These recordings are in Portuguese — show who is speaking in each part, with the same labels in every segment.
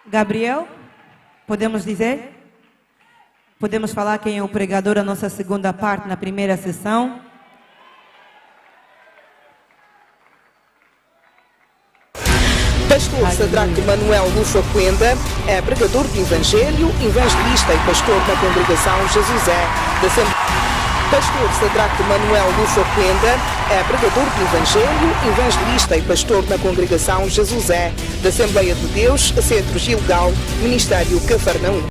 Speaker 1: Gabriel, podemos dizer? Podemos falar quem é o pregador da nossa segunda parte na primeira sessão?
Speaker 2: Pastor Sadraque Manuel Lufa Quenda é pregador do Evangelho, evangelista e pastor na congregação Jesus é da Assembleia. Pastor Sadraque Manuel Lufa Quenda é pregador do Evangelho, evangelista e pastor na congregação Jesus é da Assembleia de Deus, Centro Gilgal, Ministério Cafarnaum.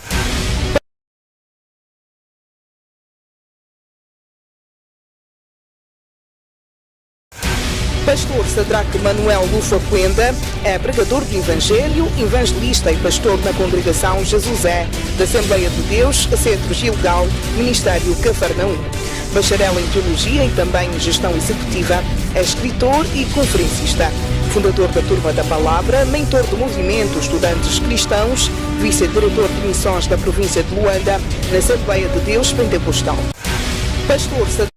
Speaker 2: Pastor Sadraque Manuel Lufa Quenda é pregador do Evangelho, evangelista e pastor na congregação Jesus é da Assembleia de Deus, Centro Gilgal, Ministério Cafarnaum. Bacharel em Teologia e também em Gestão Executiva, é escritor e conferencista. Fundador da Turma da Palavra, mentor do movimento Estudantes Cristãos, vice-diretor de missões da província de Luanda, na Assembleia de Deus Pentecostal. Pastor Sadraque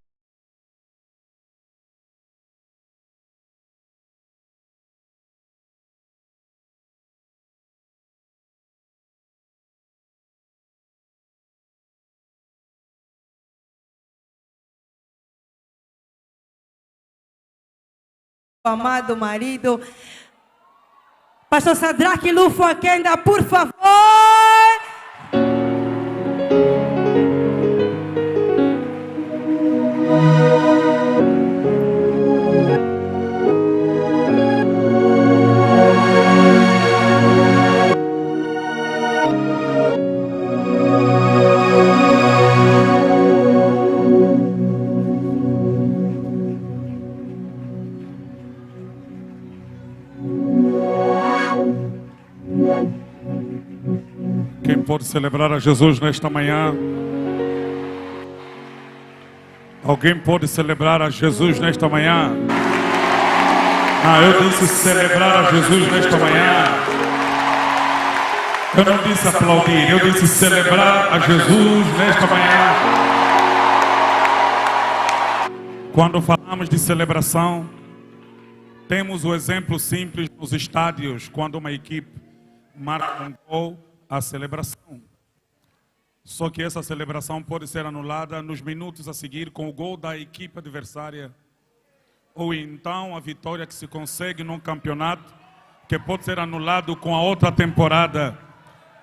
Speaker 1: Amado marido, Pastor Sadraque Lufa Quenda, por favor.
Speaker 3: Quem pode celebrar a Jesus nesta manhã? Alguém pode celebrar a Jesus nesta manhã? Eu disse celebrar a Jesus nesta manhã. Eu não disse aplaudir, eu disse celebrar a Jesus nesta manhã. Quando falamos de celebração, temos o exemplo simples nos estádios, quando uma equipe marca um gol, a celebração. Só que essa celebração pode ser anulada nos minutos a seguir com o gol da equipe adversária, ou então a vitória que se consegue num campeonato, que pode ser anulado com a outra temporada.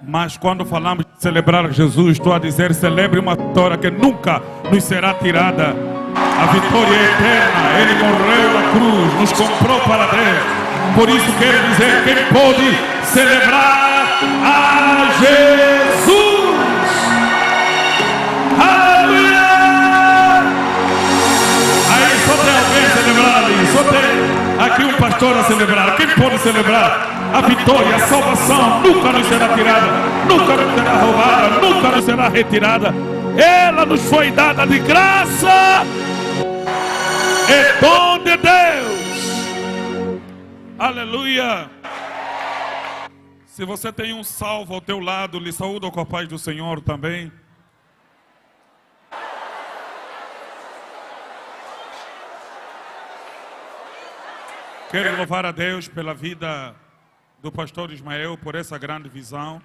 Speaker 3: Mas quando falamos de celebrar Jesus, estou a dizer, celebre uma vitória que nunca nos será tirada. A vitória é eterna. Ele morreu na cruz, nos comprou para Deus. Por isso quero dizer, quem pode celebrar a Jesus? Aleluia! Aí só tem alguém a celebrar ali, só tem aqui um pastor a celebrar. Quem pode celebrar a vitória, a salvação? Nunca nos será tirada, nunca nos será roubada, nunca nos será retirada. Ela nos foi dada de graça, é dom de Deus. Aleluia! Se você tem um salvo ao teu lado, lhe saúdo com a paz do Senhor também. Quero louvar a Deus pela vida do pastor Ismael, por essa grande visão.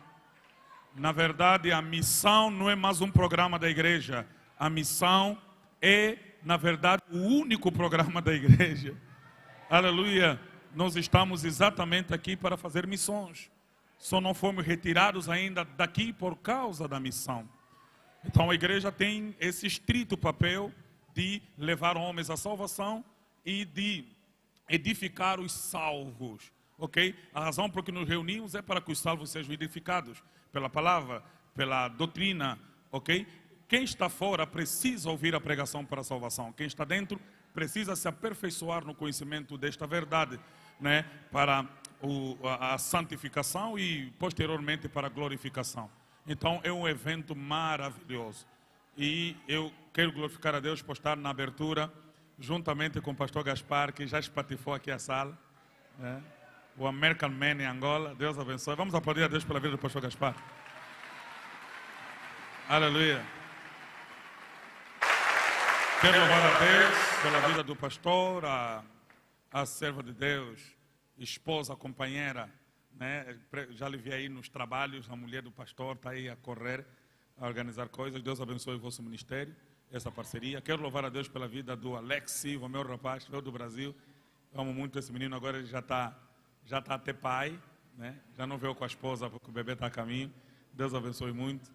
Speaker 3: Na verdade, a missão não é mais um programa da igreja. A missão é, na verdade, o único programa da igreja. Aleluia! Nós estamos exatamente aqui para fazer missões. Só não fomos retirados ainda daqui por causa da missão. Então a igreja tem esse estrito papel de levar homens à salvação e de edificar os salvos. Ok? A razão por que nos reunimos é para que os salvos sejam edificados pela palavra, pela doutrina. Ok? Quem está fora precisa ouvir a pregação para a salvação. Quem está dentro precisa se aperfeiçoar no conhecimento desta verdade, né? Para a santificação e posteriormente para a glorificação. Então é um evento maravilhoso e eu quero glorificar a Deus por estar na abertura juntamente com o pastor Gaspar, que já espatifou aqui a sala, né? O American Man em Angola. Deus abençoe. Vamos aplaudir a Deus pela vida do pastor Gaspar. Aleluia. Quero louvar a Deus pela vida do pastor, a serva de Deus, esposa, companheira, né? Já lhe vi aí nos trabalhos, a mulher do pastor está aí a correr, a organizar coisas. Deus abençoe o vosso ministério, essa parceria. Quero louvar a Deus pela vida do Alex Silva, meu rapaz, veio do Brasil. Amo muito esse menino, agora ele já está até pai, né? Já não veio com a esposa porque o bebê está a caminho. Deus abençoe muito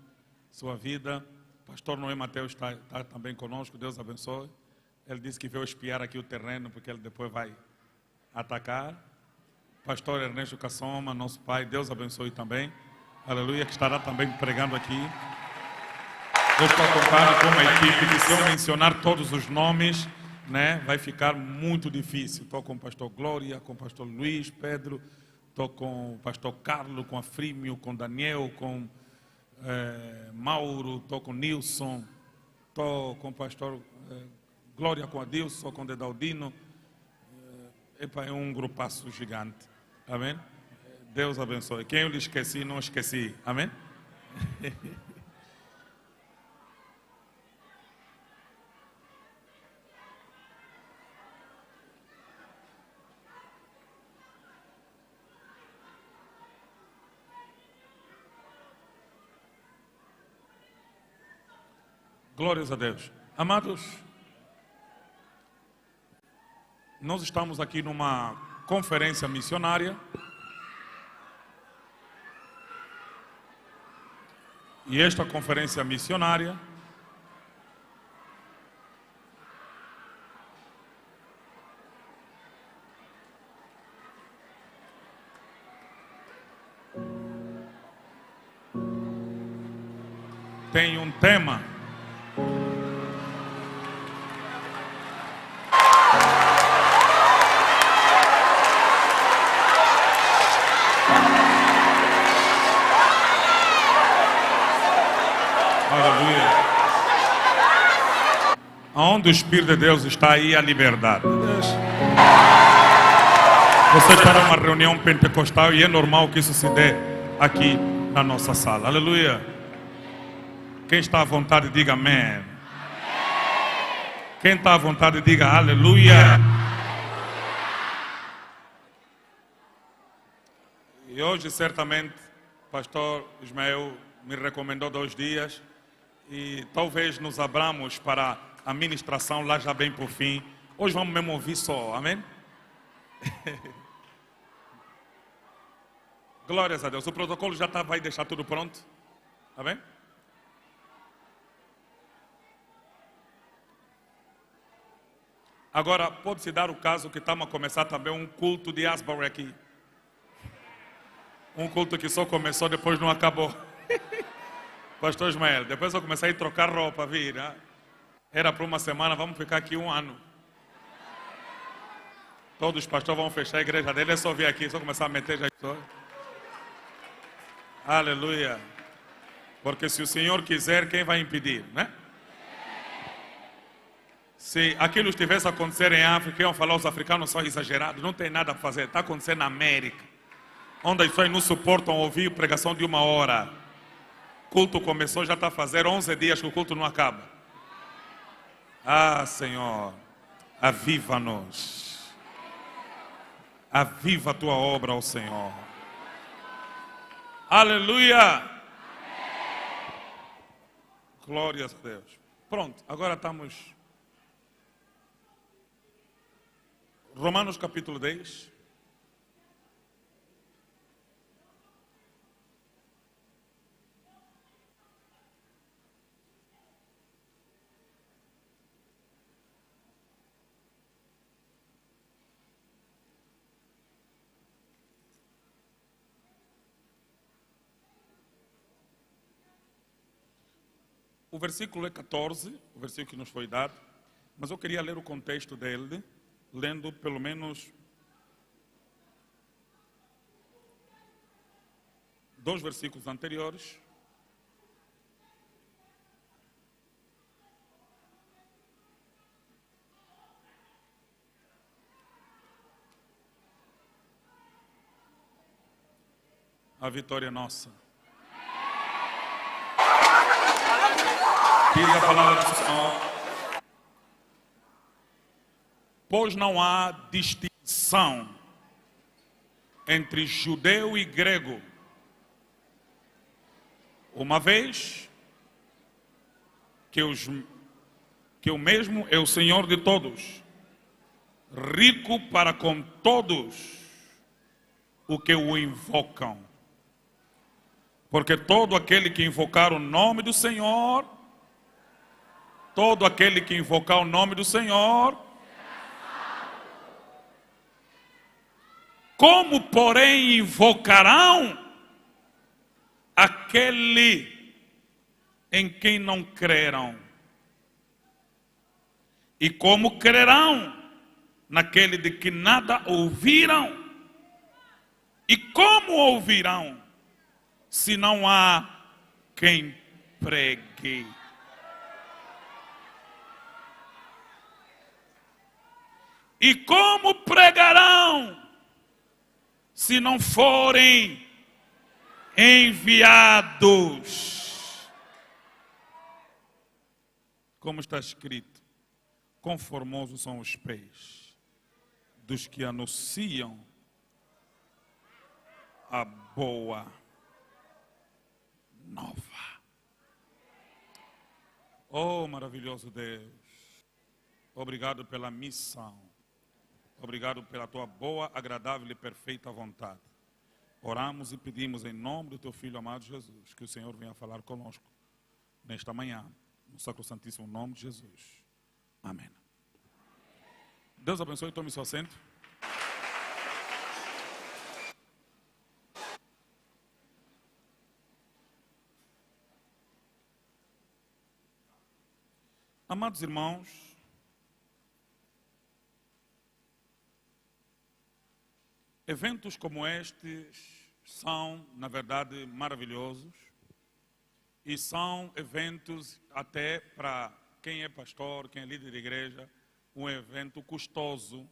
Speaker 3: sua vida. Pastor Noé Mateus está também conosco, Deus abençoe. Ele disse que veio espiar aqui o terreno porque ele depois vai atacar. Pastor Ernesto Cassoma, nosso pai, Deus abençoe também. Aleluia, que estará também pregando aqui. Eu estou contando com uma equipe que, se eu mencionar todos os nomes, né, vai ficar muito difícil. Estou com o pastor Glória, com o pastor Luiz, Pedro, estou com o pastor Carlos, com a Frímio, com Daniel, com Mauro, estou com Nilson, estou com o pastor Glória, com Adilson, com Dedaldino. É um grupaço gigante. Amém? Deus abençoe. Quem eu lhe esqueci, não esqueci. Amém? Glórias a Deus. Amados, nós estamos aqui numa conferência missionária. E esta conferência missionária tem um tema onde o Espírito de Deus está, aí a liberdade. Você está numa reunião pentecostal e é normal que isso se dê aqui na nossa sala. Aleluia. Quem está à vontade, diga amém. Quem está à vontade, diga aleluia. E hoje, certamente, o pastor Ismael me recomendou 2 dias e talvez nos abramos para a ministração lá já bem por fim. Hoje vamos mesmo ouvir só, amém? Glórias a Deus. O protocolo já vai deixar tudo pronto, amém? Agora, pode-se dar o caso que estamos a começar também um culto de Asbury aqui. Um culto que só começou, depois não acabou. Pastor Ismael, depois eu comecei a trocar roupa, vira. Era para uma semana, vamos ficar aqui 1 ano. Todos os pastores vão fechar a igreja dele, é só vir aqui, só começar a meter já. Aleluia. Porque se o Senhor quiser, quem vai impedir, né? Se aquilo estivesse a acontecer em África, iam falar os africanos são exagerados, não tem nada a fazer. Está acontecendo na América, onde as pessoas não suportam ouvir pregação de 1 hora. O culto começou, já está a fazer 11 dias que o culto não acaba. Ah, Senhor, aviva-nos. Aviva a tua obra, ó Senhor. Aleluia. Glórias a Deus. Pronto, agora estamos. Romanos capítulo 10. O versículo é 14, o versículo que nos foi dado, mas eu queria ler o contexto dele, lendo pelo menos 2 versículos anteriores. A vitória é nossa. Diz a palavra do Senhor. Pois não há distinção entre judeu e grego, uma vez que o mesmo é o Senhor de todos, rico para com todos o que o invocam. Porque todo aquele que invocar o nome do Senhor, todo aquele que invocar o nome do Senhor, como porém invocarão aquele em quem não crerão? E como crerão naquele de que nada ouviram? E como ouvirão se não há quem pregue? E como pregarão se não forem enviados? Como está escrito, quão formosos são os pés dos que anunciam a boa nova. Oh, maravilhoso Deus, obrigado pela missão, obrigado pela tua boa, agradável e perfeita vontade. Oramos e pedimos em nome do teu Filho amado Jesus, que o Senhor venha falar conosco nesta manhã, no sacrosantíssimo nome de Jesus. Amém. Deus abençoe, tome seu assento. Amados irmãos, eventos como estes são, na verdade, maravilhosos e são eventos até para quem é pastor, quem é líder de igreja, um evento custoso,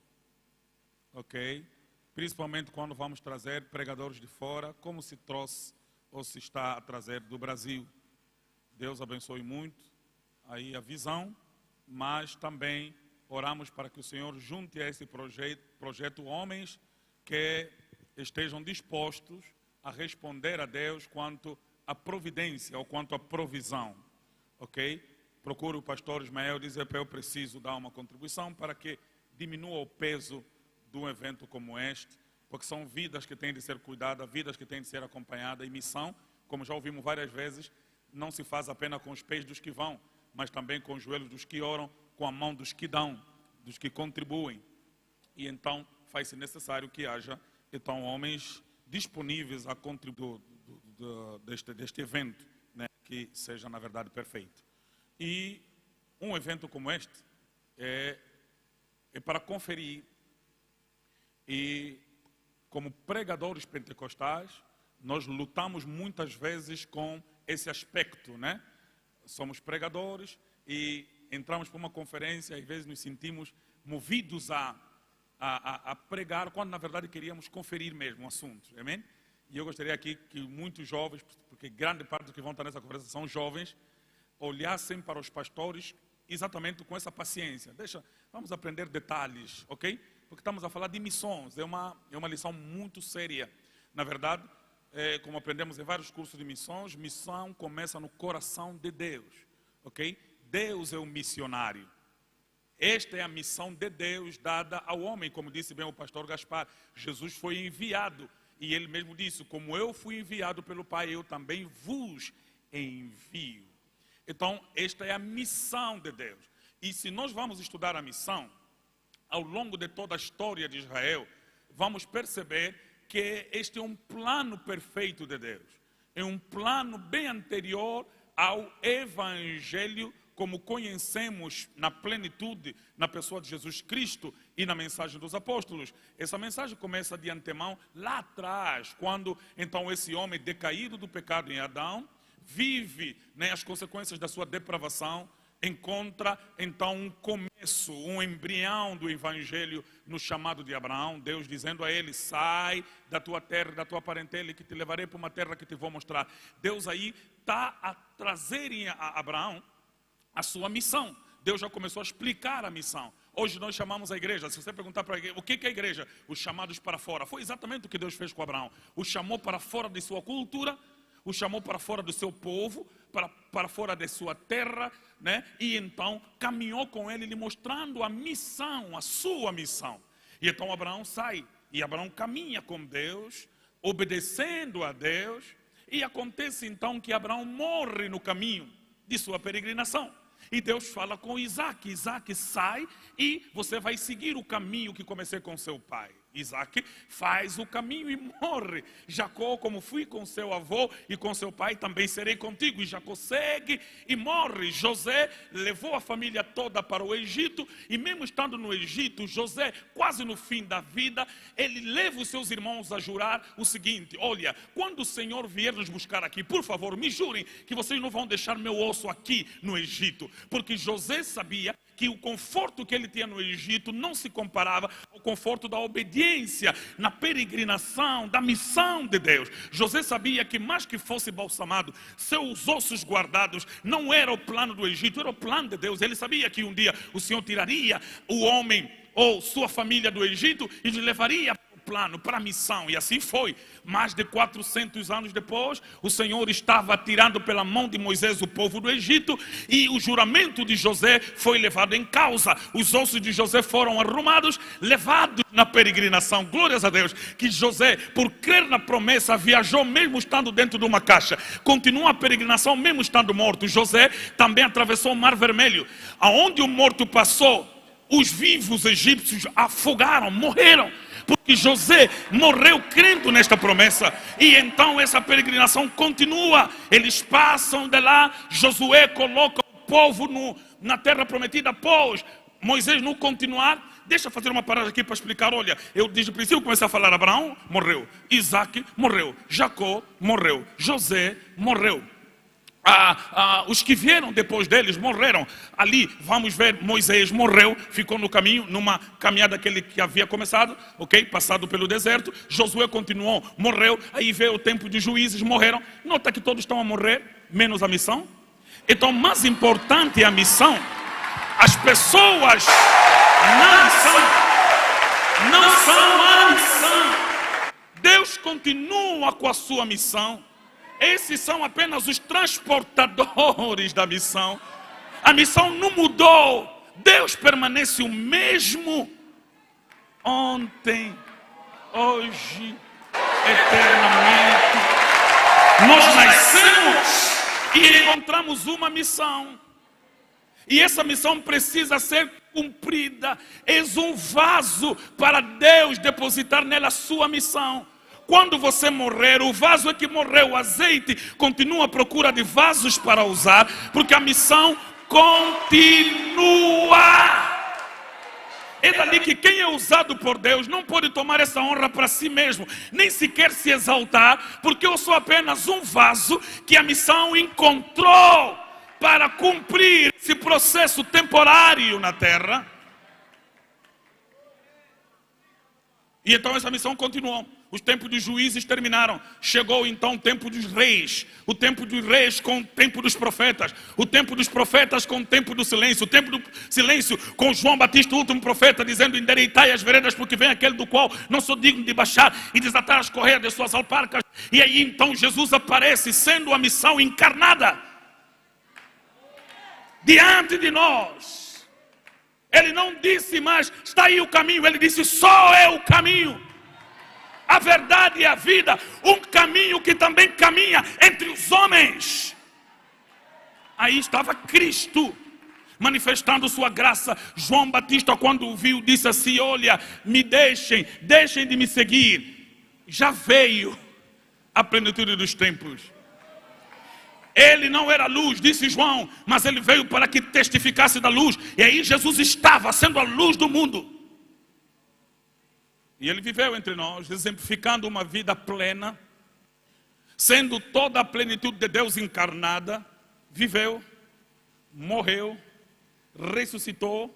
Speaker 3: ok? Principalmente quando vamos trazer pregadores de fora, como se trouxe ou se está a trazer do Brasil. Deus abençoe muito aí a visão, mas também oramos para que o Senhor junte a esse projeto homens que estejam dispostos a responder a Deus quanto à providência ou quanto à provisão, ok? Procuro o pastor Ismael dizer para eu preciso dar uma contribuição para que diminua o peso de um evento como este, porque são vidas que têm de ser cuidadas, vidas que têm de ser acompanhadas, e missão, como já ouvimos várias vezes, não se faz apenas com os pés dos que vão, mas também com os joelhos dos que oram, com a mão dos que dão, dos que contribuem. E então faz-se necessário que haja então homens disponíveis a contribuir deste evento, né, que seja na verdade perfeito. E um evento como este é para conferir, e como pregadores pentecostais nós lutamos muitas vezes com esse aspecto, né? Somos pregadores e entramos para uma conferência e às vezes nos sentimos movidos a pregar, quando na verdade queríamos conferir mesmo o assunto, amém? E eu gostaria aqui que muitos jovens, porque grande parte dos que vão estar nessa conversa são jovens, olhassem para os pastores exatamente com essa paciência. Vamos aprender detalhes, ok? Porque estamos a falar de missões, é uma lição muito séria. Na verdade, como aprendemos em vários cursos de missões, missão começa no coração de Deus, ok? Deus é o missionário. Esta é a missão de Deus dada ao homem, como disse bem o pastor Gaspar. Jesus foi enviado e ele mesmo disse, como eu fui enviado pelo Pai, eu também vos envio. Então, esta é a missão de Deus. E se nós vamos estudar a missão, ao longo de toda a história de Israel, vamos perceber que este é um plano perfeito de Deus. É um plano bem anterior ao Evangelho, como conhecemos na plenitude, na pessoa de Jesus Cristo e na mensagem dos apóstolos. Essa mensagem começa de antemão lá atrás, quando então esse homem decaído do pecado em Adão, vive, né, as consequências da sua depravação, encontra então um começo, um embrião do Evangelho no chamado de Abraão, Deus dizendo a ele, sai da tua terra, da tua parentela, que te levarei para uma terra que te vou mostrar. Deus aí está a trazer a Abraão a sua missão. Deus já começou a explicar a missão. Hoje nós chamamos a igreja, se você perguntar para a igreja, o que é a igreja? Os chamados para fora. Foi exatamente o que Deus fez com Abraão. O chamou para fora de sua cultura, o chamou para fora do seu povo, para fora de sua terra, né? E então caminhou com ele, lhe mostrando a missão, a sua missão. E então Abraão sai, e Abraão caminha com Deus, obedecendo a Deus, e acontece então que Abraão morre no caminho de sua peregrinação. E Deus fala com Isaac, Isaac sai e você vai seguir o caminho que comecei com seu pai. Isaac faz o caminho e morre. Jacó, como fui com seu avô e com seu pai, também serei contigo. E Jacó segue e morre. José levou a família toda para o Egito. E mesmo estando no Egito, José, quase no fim da vida, ele leva os seus irmãos a jurar o seguinte: olha, quando o Senhor vier nos buscar aqui, por favor, me jurem que vocês não vão deixar meu osso aqui no Egito. Porque José sabia que o conforto que ele tinha no Egito não se comparava ao conforto da obediência na peregrinação, da missão de Deus. José sabia que mais que fosse balsamado, seus ossos guardados não era o plano do Egito, era o plano de Deus. Ele sabia que um dia o Senhor tiraria o homem ou sua família do Egito e os levaria plano, para a missão, e assim foi. Mais de 400 anos depois, o Senhor estava tirando pela mão de Moisés o povo do Egito, e o juramento de José foi levado em causa. Os ossos de José foram arrumados, levados na peregrinação. Glórias a Deus, que José, por crer na promessa, viajou mesmo estando dentro de uma caixa. Continua a peregrinação mesmo estando morto. José também atravessou o Mar Vermelho. Aonde o morto passou, os vivos egípcios afogaram, morreram. Porque José morreu crendo nesta promessa. E então essa peregrinação continua. Eles passam de lá. Josué coloca o povo na terra prometida. Após Moisés não continuar, deixa eu fazer uma parada aqui para explicar. Olha, eu desde o princípio comecei a falar: Abraão morreu, Isaac morreu, Jacó morreu, José morreu. Os que vieram depois deles morreram. Ali vamos ver, Moisés morreu, ficou no caminho, numa caminhada que havia começado, ok? Passado pelo deserto. Josué continuou, morreu. Aí veio o tempo de juízes, morreram. Nota que todos estão a morrer, menos a missão. Então, mais importante é a missão. As pessoas não são a missão. Deus continua com a sua missão. Esses são apenas os transportadores da missão. A missão não mudou. Deus permanece o mesmo ontem, hoje, eternamente. Nós nascemos e encontramos uma missão. E essa missão precisa ser cumprida. És um vaso para Deus depositar nela a sua missão. Quando você morrer, o vaso é que morreu, o azeite continua à procura de vasos para usar, porque a missão continua. É dali que quem é usado por Deus não pode tomar essa honra para si mesmo, nem sequer se exaltar, porque eu sou apenas um vaso que a missão encontrou para cumprir esse processo temporário na terra. E então essa missão continuou. Os tempos dos juízes terminaram. Chegou então o tempo dos reis. O tempo dos reis com o tempo dos profetas. O tempo dos profetas com o tempo do silêncio. O tempo do silêncio com João Batista, o último profeta, dizendo: endireitai as veredas, porque vem aquele do qual não sou digno de baixar e desatar as correias de suas alparcas. E aí então Jesus aparece, sendo a missão encarnada diante de nós. Ele não disse mais: está aí o caminho. Ele disse: só é o caminho, a verdade e a vida. Um caminho que também caminha entre os homens. Aí estava Cristo manifestando sua graça. João Batista, quando o viu, disse assim: olha, me deixem de me seguir. Já veio a plenitude dos tempos. Ele não era luz, disse João, mas ele veio para que testificasse da luz. E aí Jesus estava sendo a luz do mundo. E ele viveu entre nós, exemplificando uma vida plena, sendo toda a plenitude de Deus encarnada. Viveu, morreu, ressuscitou,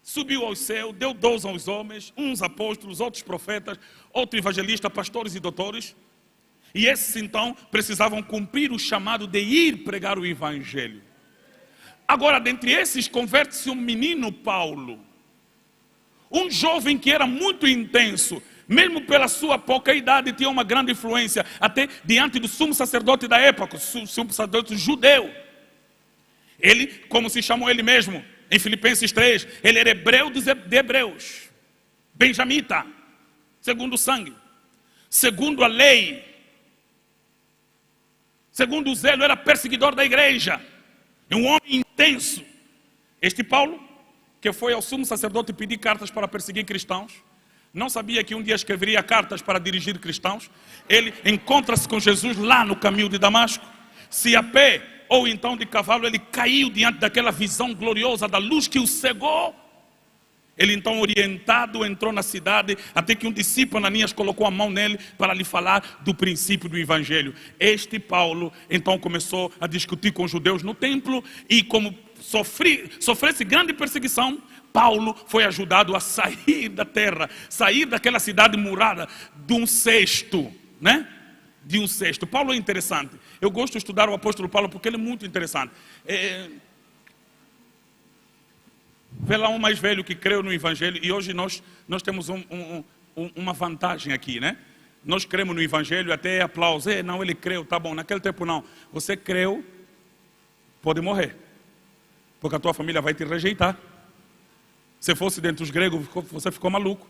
Speaker 3: subiu ao céu, deu dons aos homens, uns apóstolos, outros profetas, outros evangelistas, pastores e doutores. E esses então precisavam cumprir o chamado de ir pregar o evangelho. Agora, dentre esses, converte-se um menino Paulo. Um jovem que era muito intenso, mesmo pela sua pouca idade, tinha uma grande influência, até diante do sumo sacerdote da época, o sumo sacerdote judeu. Ele, como se chamou ele mesmo, em Filipenses 3, ele era hebreu de hebreus, benjamita, segundo o sangue, segundo a lei, segundo o zelo, era perseguidor da igreja, um homem intenso. Este Paulo, que foi ao sumo sacerdote pedir cartas para perseguir cristãos, não sabia que um dia escreveria cartas para dirigir cristãos. Ele encontra-se com Jesus lá no caminho de Damasco, se a pé ou então de cavalo, ele caiu diante daquela visão gloriosa da luz que o cegou. Ele então, orientado, entrou na cidade, até que um discípulo, Ananias, colocou a mão nele para lhe falar do princípio do evangelho. Paulo então começou a discutir com os judeus no templo, e como sofresse grande perseguição, Paulo foi ajudado a sair da terra, sair daquela cidade murada, de um cesto, né? De um cesto. Paulo é interessante. Eu gosto de estudar o apóstolo Paulo porque ele é muito interessante. Vê lá um mais velho que creu no evangelho, e hoje nós temos uma vantagem aqui, né? Nós cremos no evangelho, até aplauso. Não, ele creu, tá bom. Naquele tempo não. Você creu, pode morrer, porque a tua família vai te rejeitar. Se fosse dentre os gregos, você ficou maluco.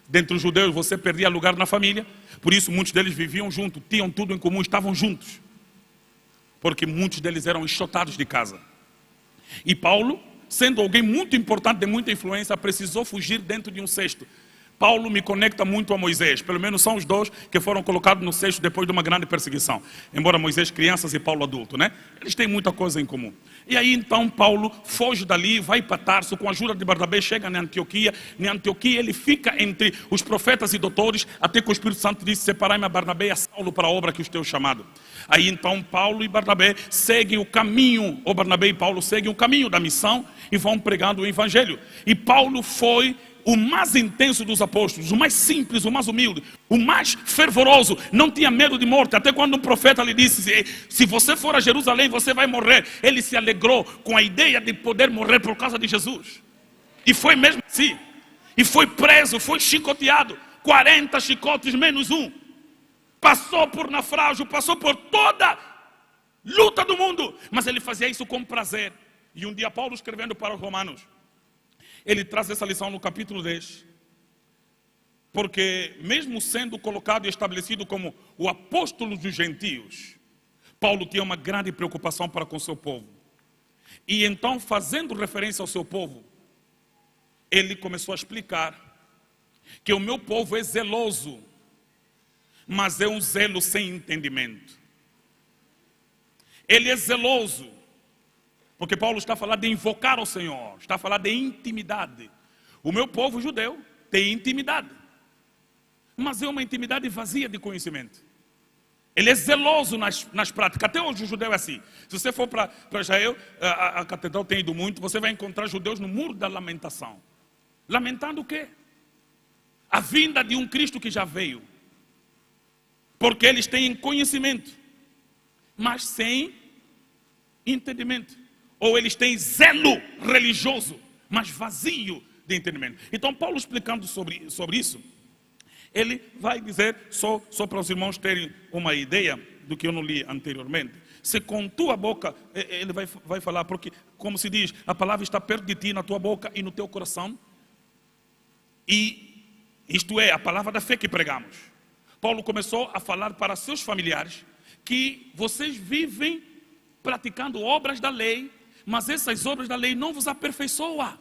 Speaker 3: Dentre os judeus, você perdia lugar na família. Por isso muitos deles viviam juntos, tinham tudo em comum, estavam juntos, porque muitos deles eram enxotados de casa. E Paulo, sendo alguém muito importante, de muita influência, precisou fugir dentro de um cesto. Paulo me conecta muito a Moisés. Pelo menos são os dois que foram colocados no cesto depois de uma grande perseguição. Embora Moisés crianças e Paulo adulto, né? Eles têm muita coisa em comum. E aí então Paulo foge dali, vai para Tarso, com a ajuda de Barnabé, chega na Antioquia. Em Antioquia ele fica entre os profetas e doutores, até que o Espírito Santo disse: separai-me a Barnabé e a Saulo para a obra que os tenho chamado. Aí então Paulo e Barnabé seguem o caminho, ou Barnabé e Paulo seguem o caminho da missão e vão pregando o evangelho. E Paulo foi o mais intenso dos apóstolos, o mais simples, o mais humilde, o mais fervoroso, não tinha medo de morte. Até quando um profeta lhe disse: se você for a Jerusalém, você vai morrer. Ele se alegrou com a ideia de poder morrer por causa de Jesus. E foi mesmo assim. E foi preso, foi chicoteado, 40 chicotes menos um. Passou por naufrágio, passou por toda luta do mundo, mas ele fazia isso com prazer. E um dia Paulo, escrevendo para os romanos, ele traz essa lição no capítulo 10, porque mesmo sendo colocado e estabelecido como o apóstolo dos gentios, Paulo tinha uma grande preocupação para com o seu povo. E então, fazendo referência ao seu povo, ele começou a explicar que o meu povo é zeloso, mas é um zelo sem entendimento. Ele é zeloso, porque Paulo está a falar de invocar ao Senhor, está a falar de intimidade. O meu povo judeu tem intimidade, mas é uma intimidade vazia de conhecimento. Ele é zeloso nas práticas. Até hoje o judeu é assim. Se você for para Israel, a catedral tem ido muito, você vai encontrar judeus no muro da lamentação. Lamentando o quê? A vinda de um Cristo que já veio. Porque eles têm conhecimento, mas sem entendimento. Ou eles têm zelo religioso, mas vazio de entendimento. Então Paulo, explicando sobre isso, ele vai dizer, só para os irmãos terem uma ideia do que eu não li anteriormente. Se com tua boca, ele vai falar, porque como se diz, a palavra está perto de ti, na tua boca e no teu coração. E isto é, a palavra da fé que pregamos. Paulo começou a falar para seus familiares que vocês vivem praticando obras da lei, mas essas obras da lei não vos aperfeiçoam.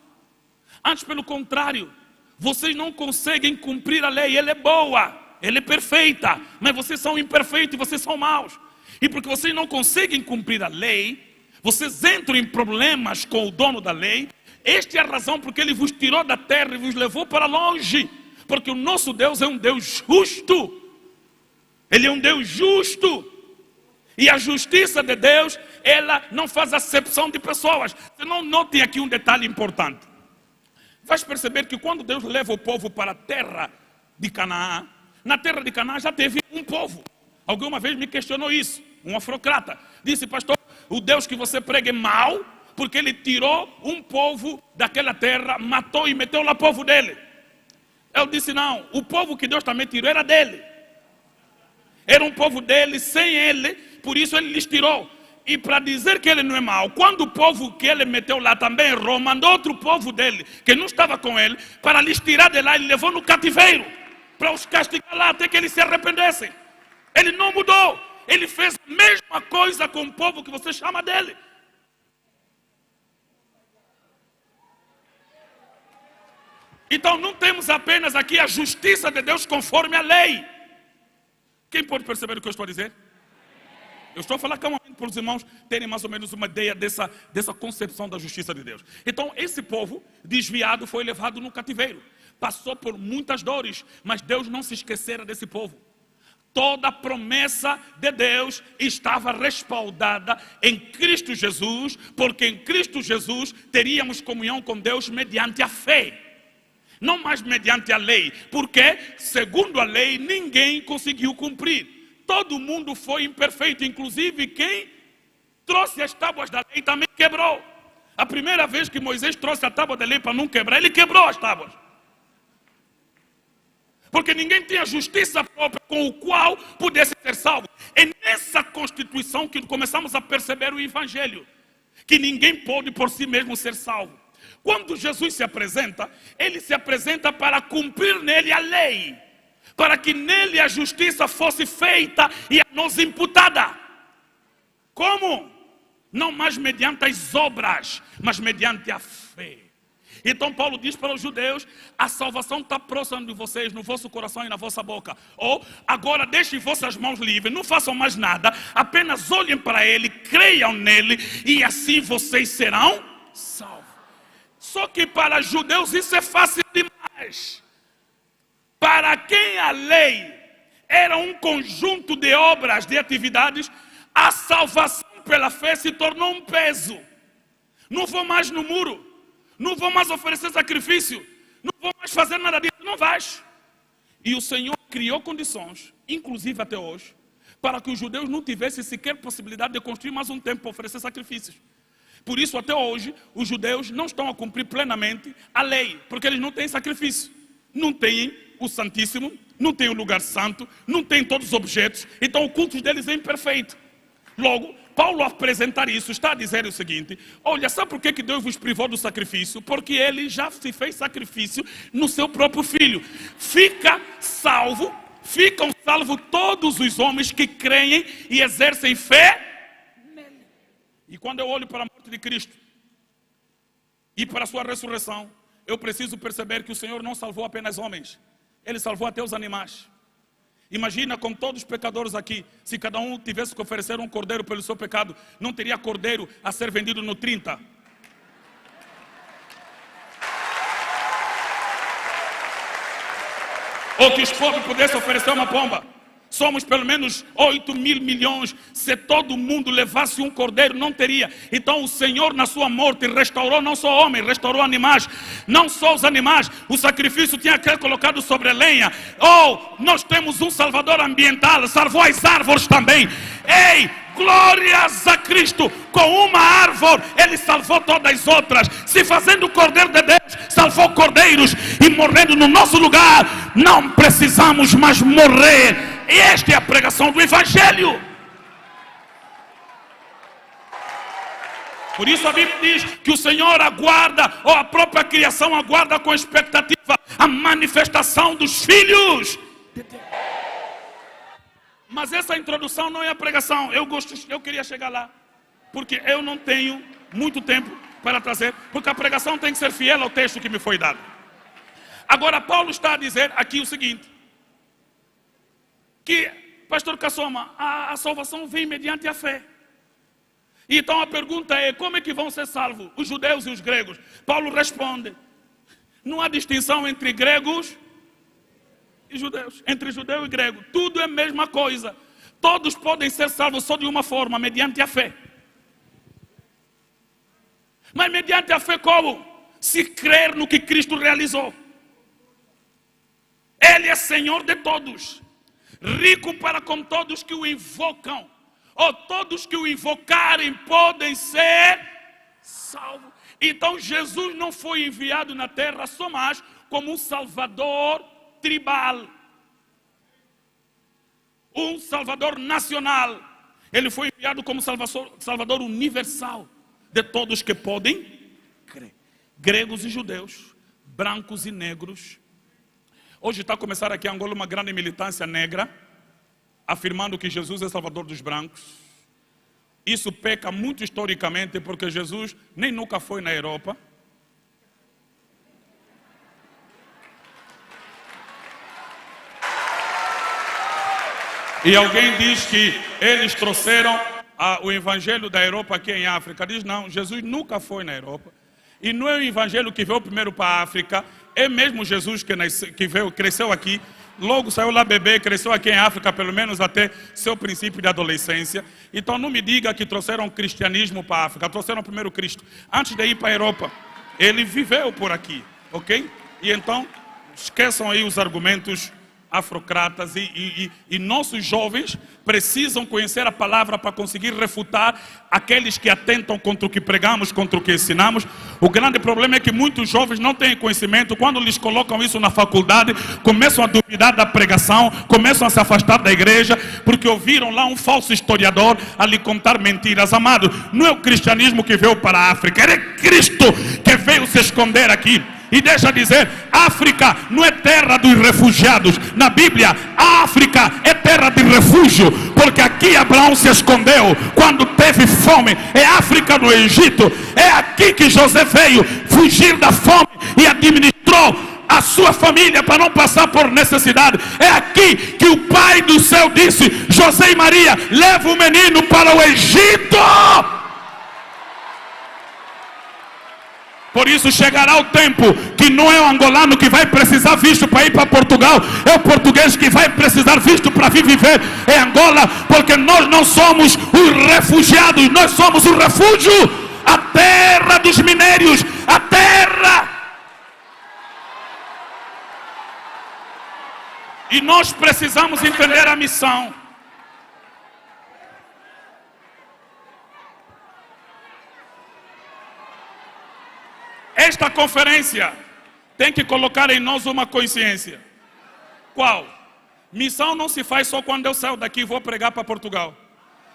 Speaker 3: Antes, pelo contrário, vocês não conseguem cumprir a lei. Ela é boa, ela é perfeita, mas vocês são imperfeitos e vocês são maus. E porque vocês não conseguem cumprir a lei, vocês entram em problemas com o dono da lei. Esta é a razão porque ele vos tirou da terra e vos levou para longe. Porque o nosso Deus é um Deus justo. Ele é um Deus justo. E a justiça de Deus, ela não faz acepção de pessoas. Você não note aqui um detalhe importante. Vais perceber que quando Deus leva o povo para a terra de Canaã, na terra de Canaã já teve um povo. Alguém uma vez me questionou isso, um afrocrata. Disse: pastor, o Deus que você prega é mau, porque ele tirou um povo daquela terra, matou e meteu lá o povo dele. Eu disse, não, o povo que Deus também tirou era dele. Era um povo dele, sem ele, por isso ele lhes tirou. E para dizer que ele não é mau, quando o povo que ele meteu lá também errou, mandou outro povo dele, que não estava com ele, para lhes tirar de lá, ele levou no cativeiro, para os castigar lá até que eles se arrependessem. Ele não mudou, ele fez a mesma coisa com o povo que você chama dele. Então não temos apenas aqui a justiça de Deus conforme a lei. Quem pode perceber o que eu estou a dizer? Eu estou a falar calmamente para os irmãos terem mais ou menos uma ideia dessa concepção da justiça de Deus. Então esse povo desviado foi levado no cativeiro. Passou por muitas dores, mas Deus não se esquecera desse povo. Toda a promessa de Deus estava respaldada em Cristo Jesus, porque em Cristo Jesus teríamos comunhão com Deus mediante a fé. Não mais mediante a lei, porque segundo a lei ninguém conseguiu cumprir. Todo mundo foi imperfeito, inclusive quem trouxe as tábuas da lei também quebrou. A primeira vez que Moisés trouxe a tábua da lei para não quebrar, ele quebrou as tábuas. Porque ninguém tinha justiça própria com o qual pudesse ser salvo. É nessa constituição que começamos a perceber o Evangelho, que ninguém pode por si mesmo ser salvo. Quando Jesus se apresenta, ele se apresenta para cumprir nele a lei, para que nele a justiça fosse feita e a nós imputada. Como? Não mais mediante as obras, mas mediante a fé. Então Paulo diz para os judeus, a salvação está próxima de vocês, no vosso coração e na vossa boca. Ou, agora deixem vossas mãos livres, não façam mais nada, apenas olhem para ele, creiam nele, e assim vocês serão salvos. Só que para judeus isso é fácil demais. Para quem a lei era um conjunto de obras, de atividades, a salvação pela fé se tornou um peso. Não vou mais no muro, não vou mais oferecer sacrifício, não vou mais fazer nada disso, não vais. E o Senhor criou condições, inclusive até hoje, para que os judeus não tivessem sequer possibilidade de construir mais um templo para oferecer sacrifícios. Por isso, até hoje, os judeus não estão a cumprir plenamente a lei, porque eles não têm sacrifício, não têm o Santíssimo, não têm o lugar santo, não têm todos os objetos, então o culto deles é imperfeito. Logo, Paulo, ao apresentar isso, está a dizer o seguinte: olha, sabe por que Deus vos privou do sacrifício? Porque ele já se fez sacrifício no seu próprio filho. Ficam salvos todos os homens que creem e exercem fé. E quando eu olho para a morte de Cristo e para a sua ressurreição, eu preciso perceber que o Senhor não salvou apenas homens, ele salvou até os animais. Imagina, com todos os pecadores aqui, se cada um tivesse que oferecer um cordeiro pelo seu pecado, não teria cordeiro a ser vendido no 30. Ou que os pobres pudessem oferecer uma pomba. Somos pelo menos 8 mil milhões. Se todo mundo levasse um cordeiro, não teria. Então o Senhor, na sua morte, restaurou não só homens, restaurou animais. Não só os animais. O sacrifício tinha que ser colocado sobre a lenha. Nós temos um salvador ambiental, salvou as árvores também. Ei, glórias a Cristo. Com uma árvore ele salvou todas as outras. Se fazendo o cordeiro de Deus salvou cordeiros, e morrendo no nosso lugar, não precisamos mais morrer. E esta é a pregação do Evangelho. Por isso a Bíblia diz que o Senhor aguarda, ou a própria criação aguarda com expectativa, a manifestação dos filhos de Deus. Mas essa introdução não é a pregação. Eu queria chegar lá, porque eu não tenho muito tempo para trazer, porque a pregação tem que ser fiel ao texto que me foi dado. Agora Paulo está a dizer aqui o seguinte, que, pastor Cassoma, a salvação vem mediante a fé. Então a pergunta é, como é que vão ser salvos os judeus e os gregos? Paulo responde, não há distinção entre gregos e judeus, entre judeu e grego, tudo é a mesma coisa. Todos podem ser salvos só de uma forma, mediante a fé. Mas mediante a fé como? Se crer no que Cristo realizou. Ele é Senhor de todos, rico para com todos que o invocam, ou todos que o invocarem podem ser salvo. Então Jesus não foi enviado na terra só mais como um salvador tribal, um salvador nacional. Ele foi enviado como salvador universal de todos que podem crer, gregos e judeus, brancos e negros. Hoje está a começar aqui em Angola uma grande militância negra, afirmando que Jesus é salvador dos brancos. Isso peca muito historicamente, porque Jesus nem nunca foi na Europa. E alguém diz que eles trouxeram o evangelho da Europa aqui em África. Diz não, Jesus nunca foi na Europa. E não é o evangelho que veio primeiro para a África. É mesmo Jesus que veio, cresceu aqui. Logo saiu lá bebê, cresceu aqui em África, pelo menos até seu princípio de adolescência. Então não me diga que trouxeram o cristianismo para a África. Trouxeram primeiro Cristo. Antes de ir para a Europa, ele viveu por aqui, ok? E então, esqueçam aí os argumentos afrocratas e nossos jovens precisam conhecer a palavra para conseguir refutar aqueles que atentam contra o que pregamos, contra o que ensinamos. O grande problema é que muitos jovens não têm conhecimento. Quando lhes colocam isso na faculdade, começam a duvidar da pregação, começam a se afastar da igreja, porque ouviram lá um falso historiador a lhe contar mentiras. Amado, não é o cristianismo que veio para a África, é Cristo que veio se esconder aqui. E deixa dizer, África não é terra dos refugiados. Na Bíblia, a África é terra de refúgio, porque aqui Abraão se escondeu quando teve fome. É África do Egito. É aqui que José veio fugir da fome e administrou a sua família para não passar por necessidade. É aqui que o Pai do céu disse: José e Maria, leva o menino para o Egito. Por isso chegará o tempo que não é o angolano que vai precisar visto para ir para Portugal, é o português que vai precisar visto para vir viver em Angola, porque nós não somos os refugiados, nós somos o refúgio, a terra dos minérios, a terra. E nós precisamos entender a missão. Esta conferência tem que colocar em nós uma consciência. Qual? Missão não se faz só quando eu saio daqui e vou pregar para Portugal.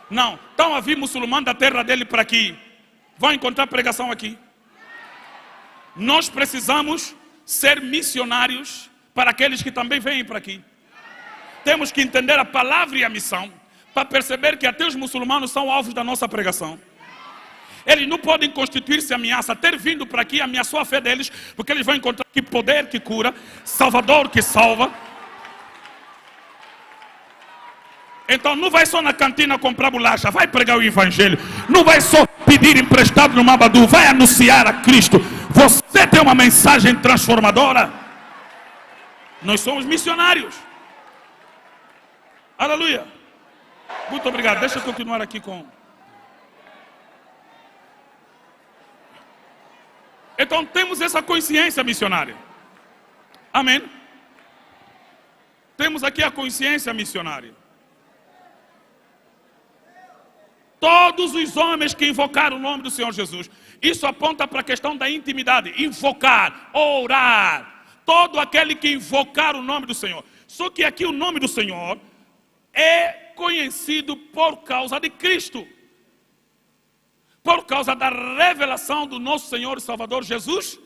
Speaker 3: Não. Estão a vir muçulmanos da terra dele para aqui. Vão encontrar pregação aqui. Nós precisamos ser missionários para aqueles que também vêm para aqui. Temos que entender a palavra e a missão para perceber que até os muçulmanos são alvos da nossa pregação. Eles não podem constituir-se ameaça. Ter vindo para aqui ameaçou a fé deles, porque eles vão encontrar que poder que cura, Salvador que salva. Então não vai só na cantina comprar bolacha, vai pregar o evangelho. Não vai só pedir emprestado no Mabadu, vai anunciar a Cristo. Você tem uma mensagem transformadora. Nós somos missionários. Aleluia. Muito obrigado. Deixa eu continuar aqui com... Então temos essa consciência missionária. Amém? Temos aqui a consciência missionária. Todos os homens que invocaram o nome do Senhor Jesus. Isso aponta para a questão da intimidade. Invocar, orar. Todo aquele que invocar o nome do Senhor. Só que aqui o nome do Senhor é conhecido por causa de Cristo. Por causa da revelação do nosso Senhor e Salvador Jesus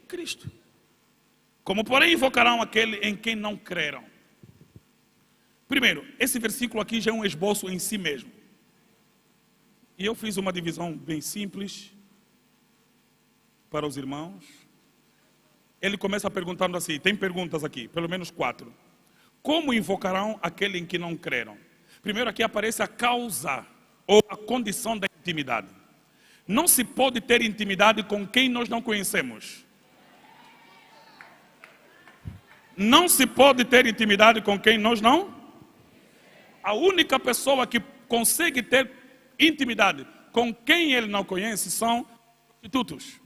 Speaker 3: Cristo. Como porém invocarão aquele em quem não creram. Primeiro, esse versículo aqui já é um esboço em si mesmo. E eu fiz uma divisão bem simples para os irmãos. Ele começa perguntando assim, tem perguntas aqui, pelo menos 4. Como invocarão aquele em que não creram? Primeiro aqui aparece a causa ou a condição da intimidade. Não se pode ter intimidade com quem nós não conhecemos. Não se pode ter intimidade com quem nós não. A única pessoa que consegue ter intimidade com quem ele não conhece são prostitutos.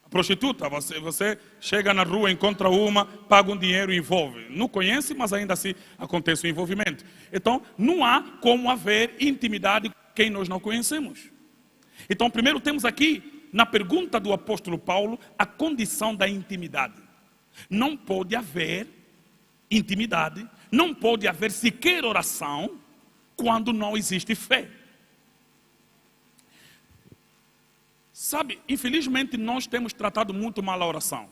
Speaker 3: A prostituta, você chega na rua, encontra uma, paga um dinheiro e envolve. Não conhece, mas ainda assim acontece o envolvimento. Então, não há como haver intimidade com quem nós não conhecemos. Então, primeiro temos aqui, na pergunta do apóstolo Paulo, a condição da intimidade. Não pode haver intimidade, não pode haver sequer oração, quando não existe fé. Sabe, infelizmente nós temos tratado muito mal a oração.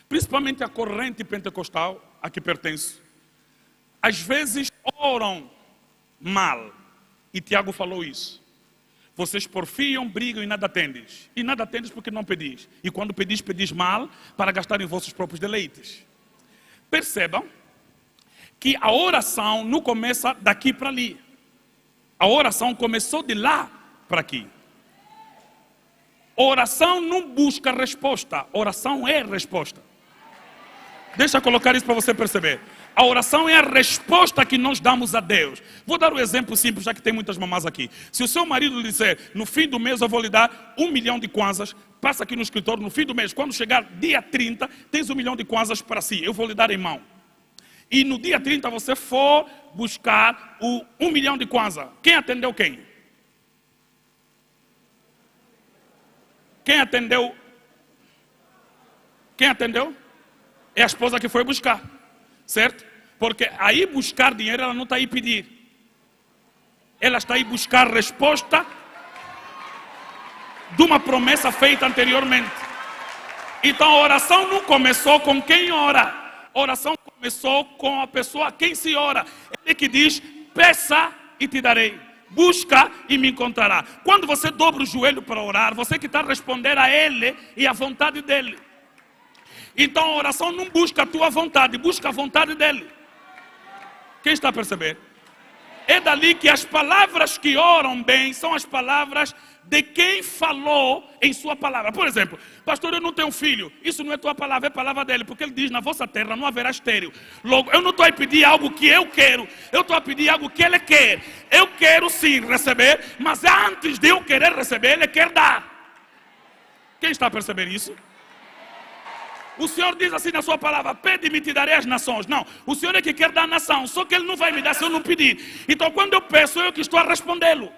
Speaker 3: Principalmente a corrente pentecostal a que pertenço. Às vezes oram mal. E Tiago falou isso. Vocês porfiam, brigam e nada tendes. E nada tendes porque não pedis. E quando pedis, pedis mal para gastar em vossos próprios deleites. Percebam que a oração não começa daqui para ali. A oração começou de lá para aqui. Oração não busca resposta. Oração é resposta. Deixa eu colocar isso para você perceber. A oração é a resposta que nós damos a Deus. Vou dar um exemplo simples, já que tem muitas mamás aqui. Se o seu marido lhe disser, no fim do mês eu vou lhe dar 1 milhão de kwanzas, passa aqui no escritório, no fim do mês, quando chegar dia 30, tens 1 milhão de kwanzas para si, eu vou lhe dar em mão. E no dia 30 você for buscar o 1 milhão de kwanzas. Quem atendeu quem? Quem atendeu? Quem atendeu? É a esposa que foi buscar. Certo? Porque aí buscar dinheiro, ela não está aí pedir. Ela está aí buscar resposta de uma promessa feita anteriormente. Então a oração não começou com quem ora. A oração começou com a pessoa a quem se ora. Ele que diz, peça e te darei. Busca e me encontrará. Quando você dobra o joelho para orar, você que está a responder a Ele e à vontade dEle. Então a oração não busca a tua vontade, busca a vontade dEle. Quem está a perceber? É dali que as palavras que oram bem são as palavras de quem falou em sua palavra. Por exemplo, pastor, eu não tenho filho. Isso não é tua palavra, é palavra dele. Porque ele diz, na vossa terra não haverá estéril. Logo, eu não estou a pedir algo que eu quero. Eu estou a pedir algo que ele quer. Eu quero sim receber, mas antes de eu querer receber, ele quer dar. Quem está a perceber isso? O Senhor diz assim na sua palavra, pede-me e te darei as nações. Não, o Senhor é que quer dar a nação, só que Ele não vai me dar se eu não pedir. Então quando eu peço, eu que estou a respondê-lo.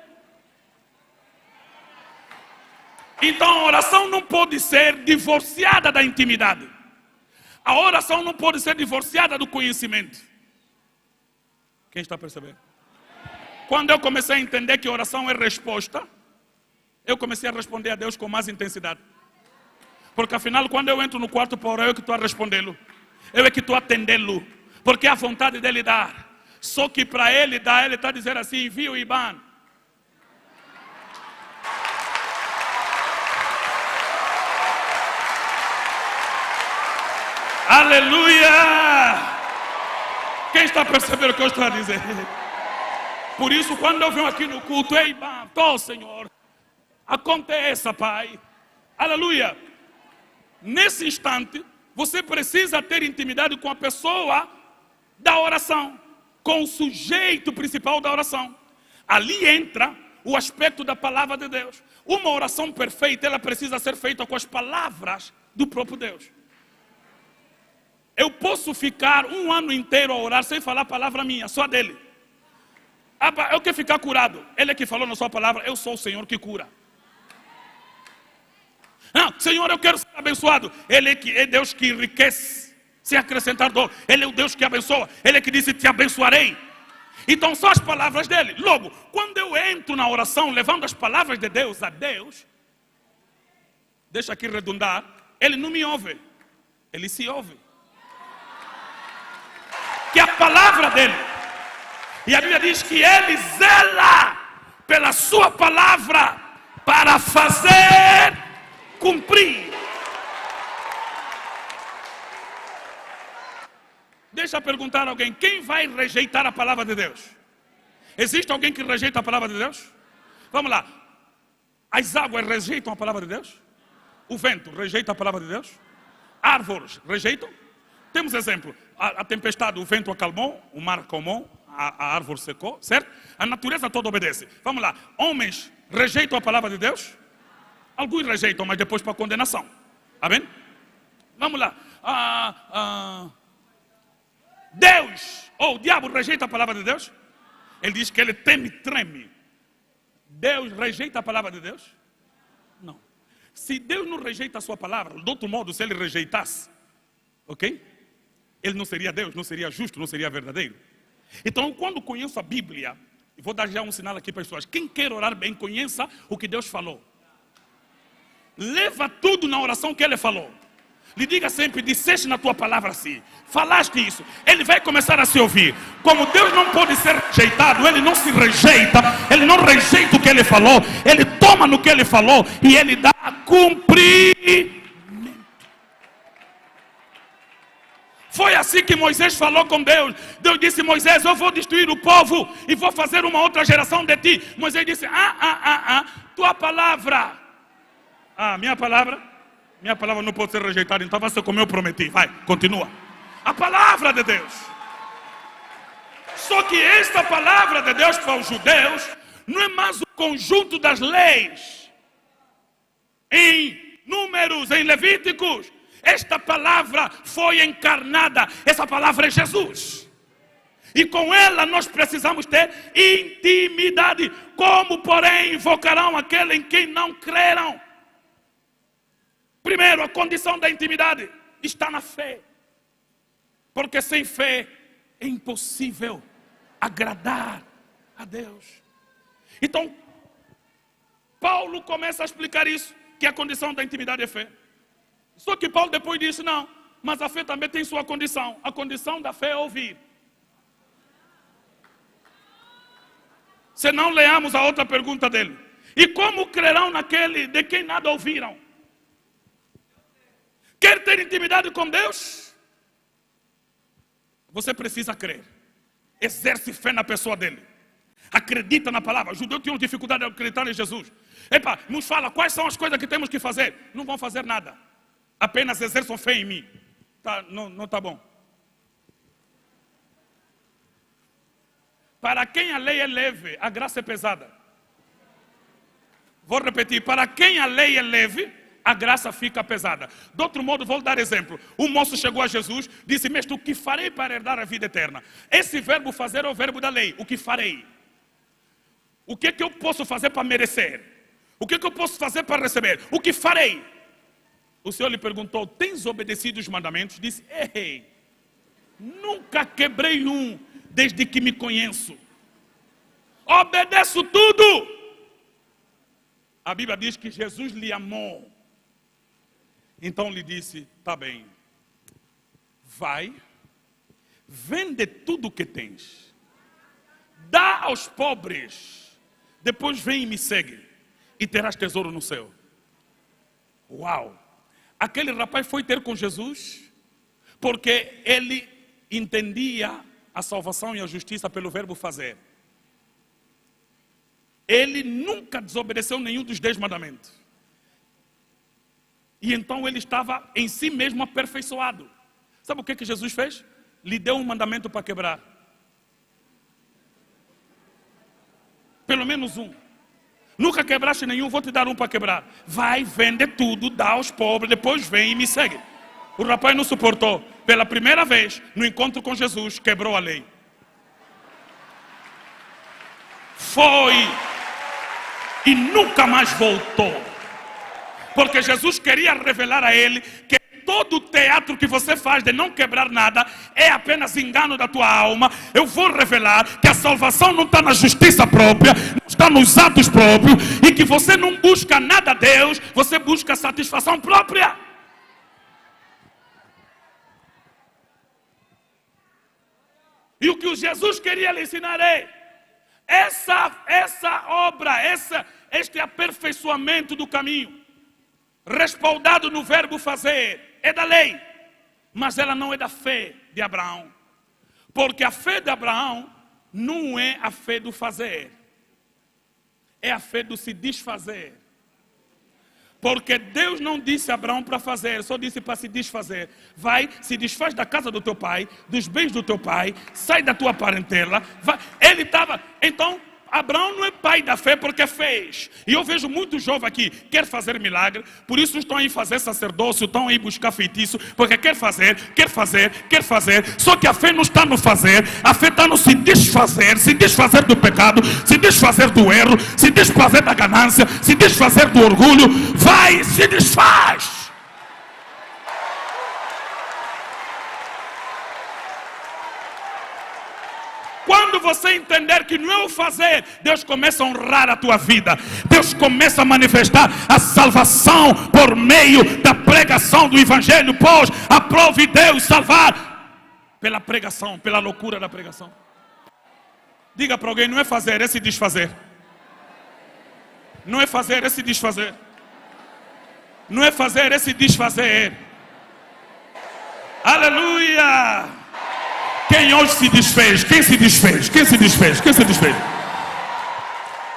Speaker 3: Então a oração não pode ser divorciada da intimidade. A oração não pode ser divorciada do conhecimento. Quem está a perceber? Quando eu comecei a entender que a oração é resposta, eu comecei a responder a Deus com mais intensidade. Porque afinal, quando eu entro no quarto para orar, eu que estou a respondê-lo. Eu é que estou a atendê-lo. Porque é a vontade dele dar. Só que para ele dar, ele está dizendo assim, envia o IBAN. Aleluia! Quem está percebendo o que eu estou a dizer? Por isso, quando eu venho aqui no culto, ei, IBAN, tô, Senhor. Aconteça, Pai. Aleluia! Nesse instante, você precisa ter intimidade com a pessoa da oração, com o sujeito principal da oração. Ali entra o aspecto da palavra de Deus. Uma oração perfeita, ela precisa ser feita com as palavras do próprio Deus. Eu posso ficar 1 ano inteiro a orar sem falar a palavra minha, só dele. Eu quero ficar curado. Ele é que falou na sua palavra, eu sou o Senhor que cura. Não, Senhor, eu quero ser abençoado. Ele é Deus que enriquece, sem acrescentar dor. Ele é o Deus que abençoa. Ele é que disse, te abençoarei. Então são as palavras dele. Logo, quando eu entro na oração, levando as palavras de Deus a Deus, deixa aqui redundar, ele não me ouve, ele se ouve. Que é a palavra dele. E a Bíblia diz que ele zela pela sua palavra para fazer cumprir. Deixa eu perguntar a alguém, quem vai rejeitar a palavra de Deus? Existe alguém que rejeita a palavra de Deus? Vamos lá. As águas rejeitam a palavra de Deus? O vento rejeita a palavra de Deus? Árvores rejeitam? Temos exemplo. A tempestade, o vento acalmou, o mar acalmou, a árvore secou, certo? A natureza toda obedece. Vamos lá. Homens rejeitam a palavra de Deus? Alguns rejeitam, mas depois para condenação. Amém? Vamos lá. Deus, ou o diabo rejeita a palavra de Deus? Ele diz que ele teme, treme. Deus rejeita a palavra de Deus? Se Deus não rejeita a sua palavra, de outro modo, se ele rejeitasse, ok? Ele não seria Deus, não seria justo, não seria verdadeiro. Então, quando conheço a Bíblia, vou dar já um sinal aqui para as pessoas. Quem quer orar bem, conheça o que Deus falou. Leva tudo na oração que Ele falou. Lhe diga sempre, disseste na tua palavra assim, falaste isso. Ele vai começar a se ouvir. Como Deus não pode ser rejeitado, Ele não se rejeita. Ele não rejeita o que Ele falou. Ele toma no que Ele falou e Ele dá cumprimento. Foi assim que Moisés falou com Deus. Deus disse, Moisés, eu vou destruir o povo e vou fazer uma outra geração de ti. Moisés disse, tua palavra. Minha palavra? Minha palavra não pode ser rejeitada, então vai ser como eu prometi. Vai, continua. A palavra de Deus. Só que esta palavra de Deus para os judeus não é mais o conjunto das leis. Em Números, em Levíticos, esta palavra foi encarnada. Essa palavra é Jesus. E com ela nós precisamos ter intimidade. Como, porém, invocarão aquele em quem não creram? Primeiro, a condição da intimidade está na fé. Porque sem fé é impossível agradar a Deus. Então, Paulo começa a explicar isso, que a condição da intimidade é fé. Só que Paulo depois disse, não, mas a fé também tem sua condição. A condição da fé é ouvir. Se não leamos a outra pergunta dele. E como crerão naquele de quem nada ouviram? Quer ter intimidade com Deus? Você precisa crer. Exerce fé na pessoa dele. Acredita na palavra. Os judeus tinham dificuldade de acreditar em Jesus. Nos fala quais são as coisas que temos que fazer. Não vão fazer nada. Apenas exerçam fé em mim. Não está bom. Para quem a lei é leve, a graça é pesada. Vou repetir. Para quem a lei é leve, a graça fica pesada. De outro modo, vou dar exemplo. Um moço chegou a Jesus, disse, mestre, o que farei para herdar a vida eterna? Esse verbo fazer é o verbo da lei. O que farei? O que eu posso fazer para merecer? O que eu posso fazer para receber? O que farei? O Senhor lhe perguntou, tens obedecido os mandamentos? Disse, ei, nunca quebrei um desde que me conheço. Obedeço tudo. A Bíblia diz que Jesus lhe amou. Então lhe disse, tá bem, vai, vende tudo o que tens, dá aos pobres, depois vem e me segue, e terás tesouro no céu. Uau! Aquele rapaz foi ter com Jesus, porque ele entendia a salvação e a justiça pelo verbo fazer. Ele nunca desobedeceu nenhum dos 10 mandamentos. E então ele estava em si mesmo aperfeiçoado. Sabe o que Jesus fez? Lhe deu um mandamento para quebrar. Pelo menos um. Nunca quebraste nenhum, vou te dar um para quebrar. Vai, vende tudo, dá aos pobres, depois vem e me segue. O rapaz não suportou. Pela primeira vez, no encontro com Jesus, quebrou a lei. Foi e nunca mais voltou. Porque Jesus queria revelar a ele que todo o teatro que você faz de não quebrar nada é apenas engano da tua alma. Eu vou revelar que a salvação não está na justiça própria, não está nos atos próprios, e que você não busca nada a Deus, você busca satisfação própria. E o que Jesus queria lhe ensinar é essa obra, este aperfeiçoamento do caminho, respaldado no verbo fazer, é da lei, mas ela não é da fé de Abraão, porque a fé de Abraão não é a fé do fazer, é a fé do se desfazer. Porque Deus não disse a Abraão para fazer, só disse para se desfazer. Vai, se desfaz da casa do teu pai, dos bens do teu pai, sai da tua parentela. Vai. Ele estava, então, Abraão não é pai da fé porque fez. E eu vejo muito jovem aqui, quer fazer milagre, por isso estão aí fazer sacerdócio, estão aí buscar feitiço, porque quer fazer. Só que a fé não está no fazer, a fé está no se desfazer do pecado, se desfazer do erro, se desfazer da ganância, se desfazer do orgulho. Vai e se desfaz. Quando você entender que não é o fazer, Deus começa a honrar a tua vida. Deus começa a manifestar a salvação por meio da pregação do Evangelho. Pois aprove Deus salvar pela pregação, pela loucura da pregação. Diga para alguém, não é fazer, é se desfazer. Não é fazer, é se desfazer. Não é fazer, é se desfazer. Aleluia! Quem hoje se desfez? Quem se desfez? Quem se desfez? Quem se desfez?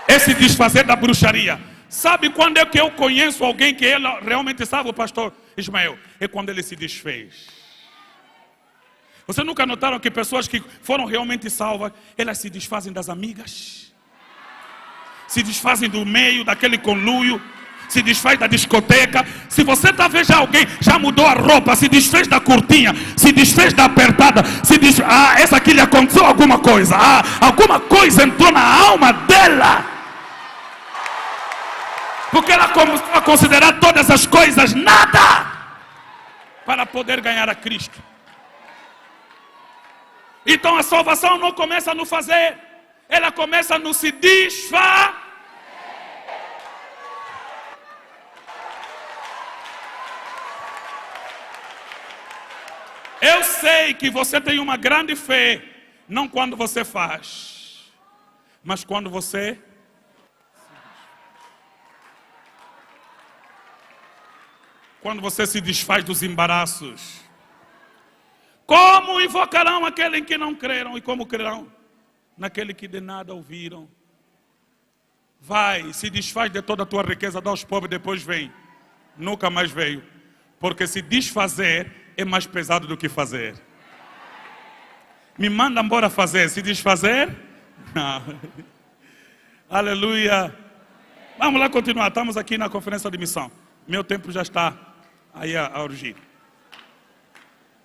Speaker 3: É se desfazer da bruxaria. Sabe quando é que eu conheço alguém que ele realmente sabe, o pastor Ismael? É quando ele se desfez. Vocês nunca notaram que pessoas que foram realmente salvas, elas se desfazem das amigas? Se desfazem do meio, daquele conluio? Se desfaz da discoteca. Se você está vendo já alguém, já mudou a roupa, se desfez da curtinha, se desfez da apertada, essa aqui lhe aconteceu alguma coisa. Alguma coisa entrou na alma dela. Porque ela começou a considerar todas as coisas nada para poder ganhar a Cristo. Então a salvação não começa no fazer, ela começa no se desfazer. Eu sei que você tem uma grande fé, não quando você faz, mas quando você... Quando você se desfaz dos embaraços. Como invocarão aquele em que não creram? E como crerão naquele que de nada ouviram? Vai, se desfaz de toda a tua riqueza, dá aos pobres, depois vem. Nunca mais veio. Porque se desfazer é mais pesado do que fazer. Me manda embora fazer, se desfazer? Não. Aleluia. Vamos lá continuar, estamos aqui na conferência de missão. Meu tempo já está aí a urgir.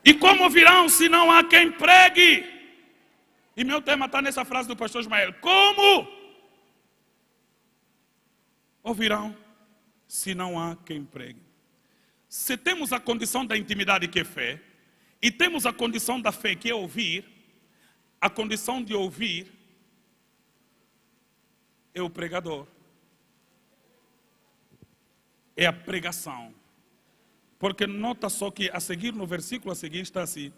Speaker 3: E como virão se não há quem pregue? E meu tema está nessa frase do pastor Ismael. Como ouvirão se não há quem pregue? Se temos a condição da intimidade que é fé, e temos a condição da fé que é ouvir, a condição de ouvir é o pregador. É a pregação. Porque nota só que a seguir, no versículo a seguir está assim.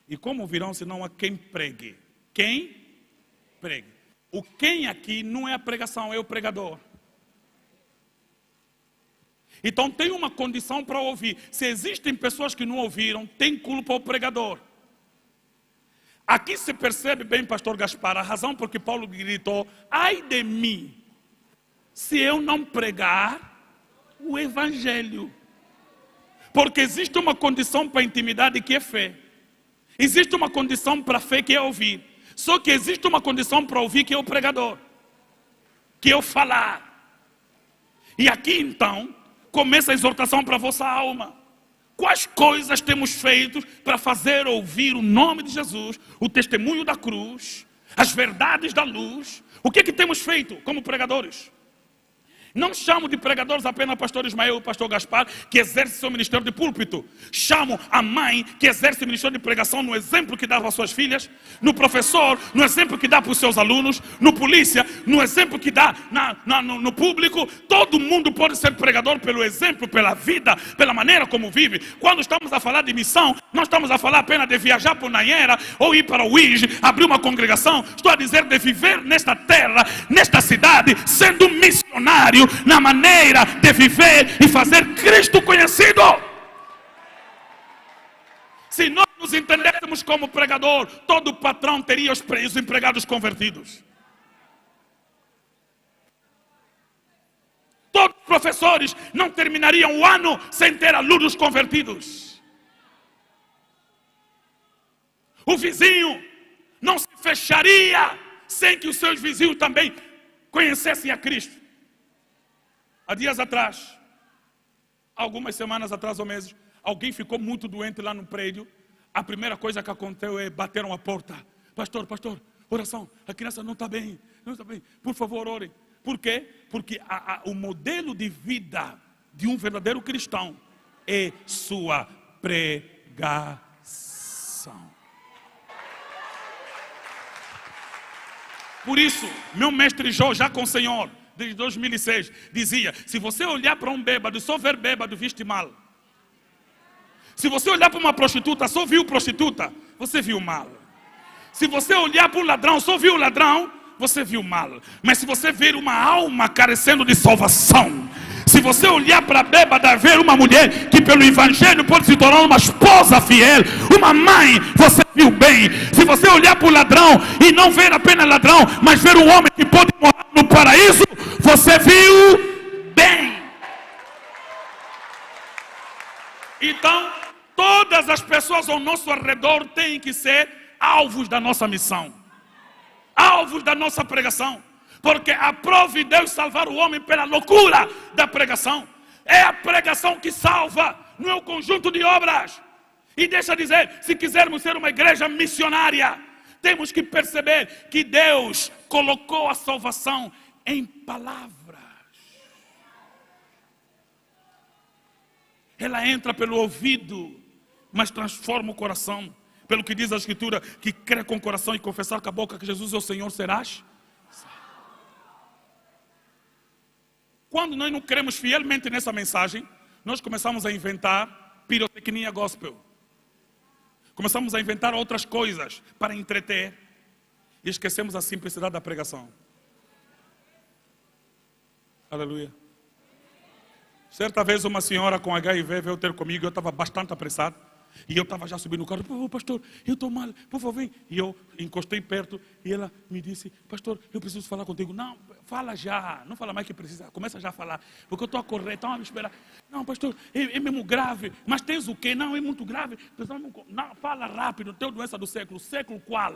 Speaker 3: E como virão se não há quem pregue? Quem pregue. O quem aqui não é a pregação, é o pregador. Então tem uma condição para ouvir. Se existem pessoas que não ouviram, tem culpa ao pregador. Aqui se percebe bem, pastor Gaspar, a razão por que Paulo gritou: ai de mim, se eu não pregar o evangelho. Porque existe uma condição para a intimidade que é fé. Existe uma condição para a fé que é ouvir. Só que existe uma condição para ouvir que é o pregador. Que é o falar. E aqui então começa a exortação para a vossa alma. Quais coisas temos feito para fazer ouvir o nome de Jesus, o testemunho da cruz, as verdades da luz? O que é que temos feito como pregadores? Não chamo de pregadores apenas o pastor Ismael e o pastor Gaspar, que exerce seu ministério de púlpito. Chamo a mãe que exerce o ministério de pregação no exemplo que dá para suas filhas, no professor, no exemplo que dá para os seus alunos, no polícia, no exemplo que dá no público. Todo mundo pode ser pregador pelo exemplo, pela vida, pela maneira como vive. Quando estamos a falar de missão, não estamos a falar apenas de viajar para o Nayera ou ir para o Uige, abrir uma congregação. Estou a dizer de viver nesta terra, nesta cidade, sendo missionário na maneira de viver e fazer Cristo conhecido. Se nós nos entendêssemos como pregador, todo patrão teria os empregados convertidos. Todos os professores não terminariam o ano sem ter alunos convertidos. O vizinho não se fecharia sem que os seus vizinhos também conhecessem a Cristo. Há dias atrás, algumas semanas atrás ou meses, alguém ficou muito doente lá no prédio. A primeira coisa que aconteceu é bateram a porta. Pastor, oração, a criança não está bem, por favor, orem. Por quê? Porque o modelo de vida de um verdadeiro cristão é sua pregação. Por isso, meu mestre Jó, já com o Senhor, desde 2006, dizia: se você olhar para um bêbado, só ver bêbado, viste mal. Se você olhar para uma prostituta, só viu prostituta, você viu mal. Se você olhar para um ladrão, só viu ladrão, você viu mal. Mas se você ver uma alma carecendo de salvação, se você olhar para a bêbada, ver uma mulher que pelo evangelho pode se tornar uma esposa fiel, uma mãe, você viu bem. Se você olhar para o ladrão e não ver apenas ladrão, mas ver um homem que pode morar no paraíso, você viu bem. Então, todas as pessoas ao nosso redor têm que ser alvos da nossa missão, alvos da nossa pregação. Porque aprove Deus salvar o homem pela loucura da pregação. É a pregação que salva, não é o conjunto de obras. E deixa dizer, se quisermos ser uma igreja missionária, temos que perceber que Deus colocou a salvação em palavras. Ela entra pelo ouvido, mas transforma o coração. Pelo que diz a Escritura, que crê com o coração e confessar com a boca que Jesus é o Senhor, serás. Quando nós não cremos fielmente nessa mensagem, nós começamos a inventar pirotecnia gospel. Começamos a inventar outras coisas para entreter e esquecemos a simplicidade da pregação. Aleluia. Certa vez uma senhora com HIV veio ter comigo, eu estava bastante apressado. E eu estava já subindo no carro: "Por pastor, eu estou mal, por favor, vem." E eu encostei perto e ela me disse: "Pastor, eu preciso falar contigo." "Não, fala já, não fala mais que precisa, começa já a falar, porque eu estou a correr, estão a me esperar." "Não, pastor, é mesmo grave." "Mas tens o quê?" "Não, é muito grave." "Não, fala rápido, teu doença do século." "Século qual?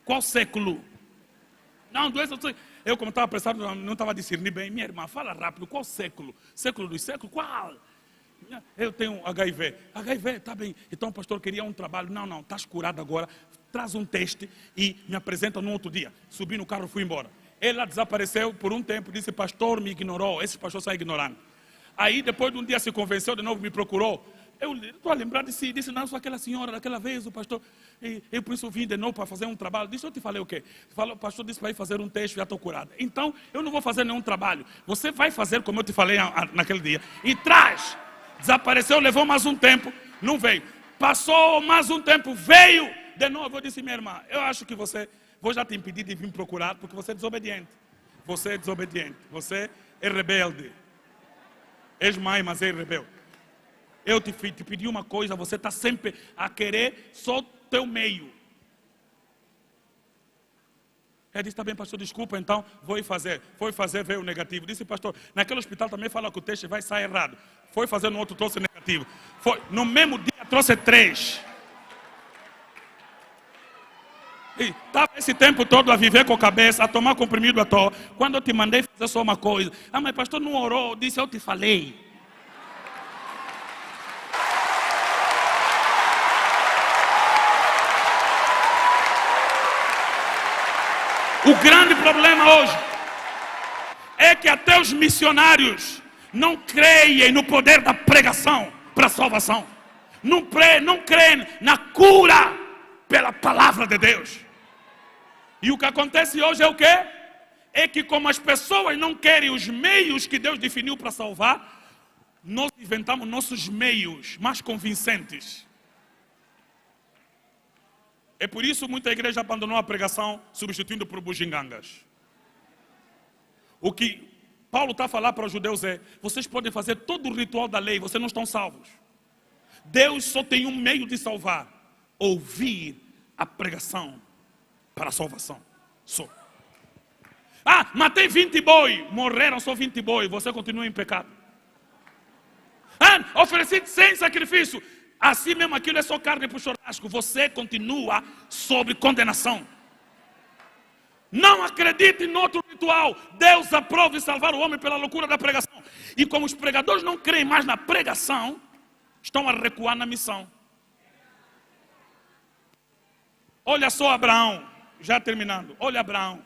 Speaker 3: Qual século?" "Não, doença do século." Eu, como estava apressado, não estava discernindo bem. "Minha irmã, fala rápido, qual século? Século dos séculos, qual?" "Eu tenho HIV." "HIV, está bem. Então o pastor queria um trabalho." "Não, estás curado agora. Traz um teste e me apresenta no outro dia." Subi no carro e fui embora. Ela desapareceu por um tempo, disse: "Pastor, me ignorou." Esses pastores são ignorantes. Aí depois de um dia se convenceu, de novo me procurou. Eu estou a lembrar de si, disse: "Não, sou aquela senhora, daquela vez o pastor, eu por isso vim de novo para fazer um trabalho." Disse: "Eu te falei o quê?" "O pastor disse para ir fazer um teste, já estou curado." "Então eu não vou fazer nenhum trabalho. Você vai fazer como eu te falei naquele dia. E traz." Desapareceu, levou mais um tempo, não veio. Passou mais um tempo, veio de novo. Eu disse: "Minha irmã, eu acho que vou já te impedir de vir procurar, porque você é desobediente. Você é desobediente, você é rebelde. És mãe, mas é rebelde. Eu te pedi uma coisa, você está sempre a querer só teu meio." Ela disse: "Está bem, pastor, desculpa, então vou fazer." Foi fazer, veio negativo. Disse: "Pastor, naquele hospital também fala que o teste vai sair errado." Foi fazer no outro, trouxe negativo. No mesmo dia trouxe 3. E estava esse tempo todo a viver com a cabeça, a tomar comprimido à toa. Quando eu te mandei fazer só uma coisa: "Ah, mas pastor não orou." Disse: "Eu te falei." O grande problema hoje é que até os missionários não creem no poder da pregação para a salvação. Não creem na cura pela palavra de Deus. E o que acontece hoje é o quê? É que como as pessoas não querem os meios que Deus definiu para salvar, nós inventamos nossos meios mais convincentes. É por isso que muita igreja abandonou a pregação, substituindo por bugigangas. O que Paulo está a falar para os judeus é: vocês podem fazer todo o ritual da lei, vocês não estão salvos. Deus só tem um meio de salvar: ouvir a pregação para a salvação. Só. "Ah, matei 20 boi." Morreram só 20 boi, você continua em pecado. "Ah, ofereci 100 sacrifício." Assim mesmo, aquilo é só carne para o churrasco. Você continua sob condenação. Não acredite em outro ritual. Deus aprova e salvar o homem pela loucura da pregação. E como os pregadores não creem mais na pregação, estão a recuar na missão. Olha só Abraão, já terminando. Olha Abraão.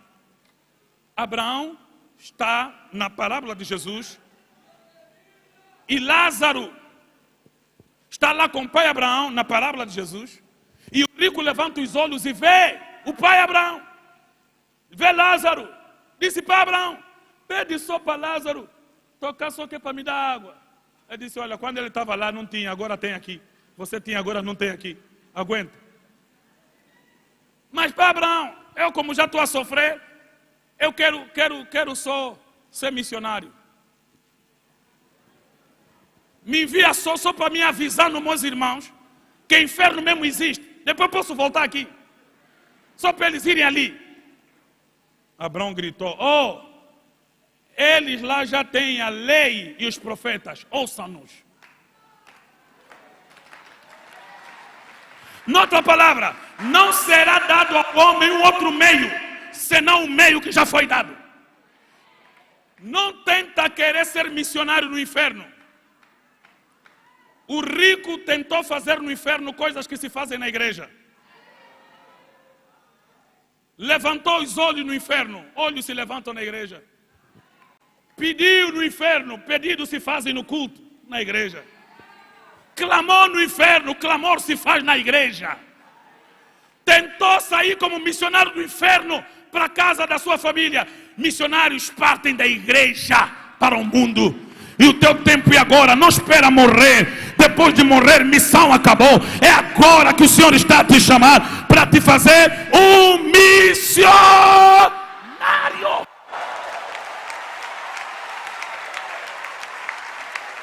Speaker 3: Abraão está na parábola de Jesus. E Lázaro está lá com o pai Abraão na parábola de Jesus. E o rico levanta os olhos e vê o pai Abraão. Vê Lázaro. Disse para Abraão: pede só para Lázaro tocar só que é para me dar água. Ele disse: olha, quando ele estava lá não tinha, agora tem aqui. Você tinha, agora não tem aqui. Aguenta. Mas para Abraão, eu como já estou a sofrer, eu quero só ser missionário. Me envia só para me avisar nos meus irmãos que inferno mesmo existe. Depois posso voltar aqui. Só para eles irem ali. Abraão gritou: oh, eles lá já têm a lei e os profetas, ouçam-nos. Noutra palavra, não será dado ao homem um outro meio, senão o meio que já foi dado. Não tenta querer ser missionário no inferno. O rico tentou fazer no inferno coisas que se fazem na igreja. Levantou os olhos no inferno, olhos se levantam na igreja. Pediu no inferno, pedidos se fazem no culto, na igreja. Clamou no inferno, clamor se faz na igreja. Tentou sair como missionário do inferno para a casa da sua família. Missionários partem da igreja para o mundo. E o teu tempo é agora, não espera morrer. Depois de morrer, missão acabou. É agora que o Senhor está a te chamar para te fazer um missionário.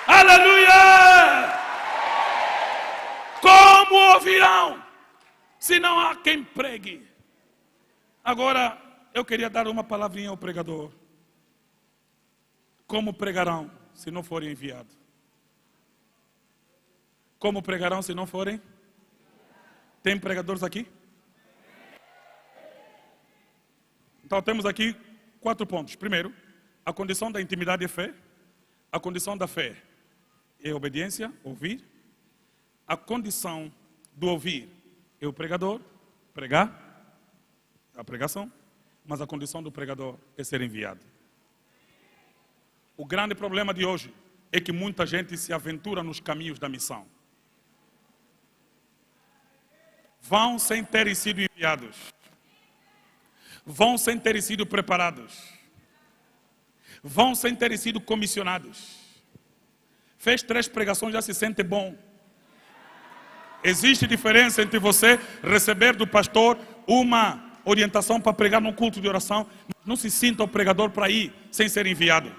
Speaker 3: Aleluia! Como ouvirão, se não há quem pregue? Agora, eu queria dar uma palavrinha ao pregador. Como pregarão se não forem enviados? Como pregarão se não forem? Tem pregadores aqui? Então temos aqui 4 pontos. Primeiro, a condição da intimidade é fé. A condição da fé é obediência, ouvir. A condição do ouvir é o pregador, pregar, a pregação. Mas a condição do pregador é ser enviado. O grande problema de hoje é que muita gente se aventura nos caminhos da missão. Vão sem terem sido enviados. Vão sem terem sido preparados. Vão sem terem sido comissionados. Fez 3 pregações, já se sente bom. Existe diferença entre você receber do pastor uma orientação para pregar num culto de oração, mas não se sinta o pregador para ir sem ser enviado.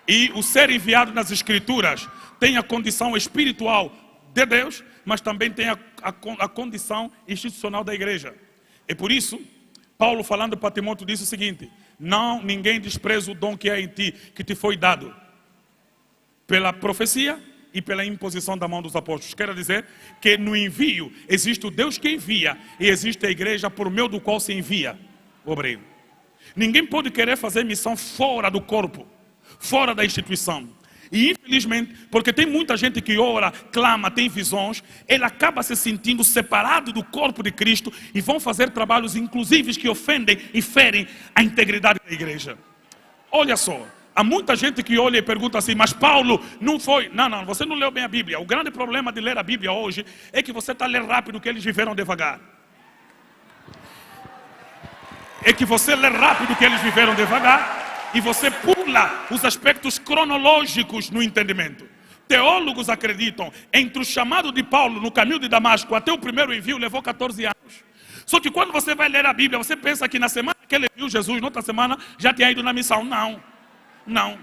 Speaker 3: E o ser enviado nas Escrituras tem a condição espiritual de Deus, mas também tem a condição institucional da igreja. E por isso, Paulo falando para Timóteo disse o seguinte: não, ninguém despreza o dom que é em ti, que te foi dado pela profecia e pela imposição da mão dos apóstolos. Quer dizer que no envio existe o Deus que envia e existe a igreja por meio do qual se envia o obreiro. Ninguém pode querer fazer missão fora do corpo, fora da instituição. E infelizmente, porque tem muita gente que ora, clama, tem visões, ele acaba se sentindo separado do corpo de Cristo e vão fazer trabalhos inclusivos que ofendem e ferem a integridade da igreja. Olha só, há muita gente que olha e pergunta assim: mas Paulo não foi... Não, você não leu bem a Bíblia. O grande problema de ler a Bíblia hoje é que você está lendo rápido o que eles viveram devagar. É que você lê rápido o que eles viveram devagar e você pula os aspectos cronológicos no entendimento. Teólogos acreditam, entre o chamado de Paulo no caminho de Damasco até o primeiro envio levou 14 anos. Só que quando você vai ler a Bíblia, você pensa que na semana que ele viu Jesus, na outra semana já tinha ido na missão. Não.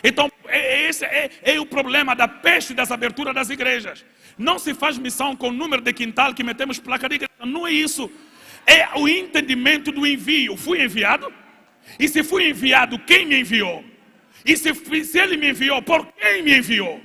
Speaker 3: Então, esse é o problema da peste das aberturas das igrejas. Não se faz missão com o número de quintal que metemos placa de igreja. Não é isso. É o entendimento do envio. Fui enviado? E se fui enviado, quem me enviou? E se ele me enviou, por quem me enviou?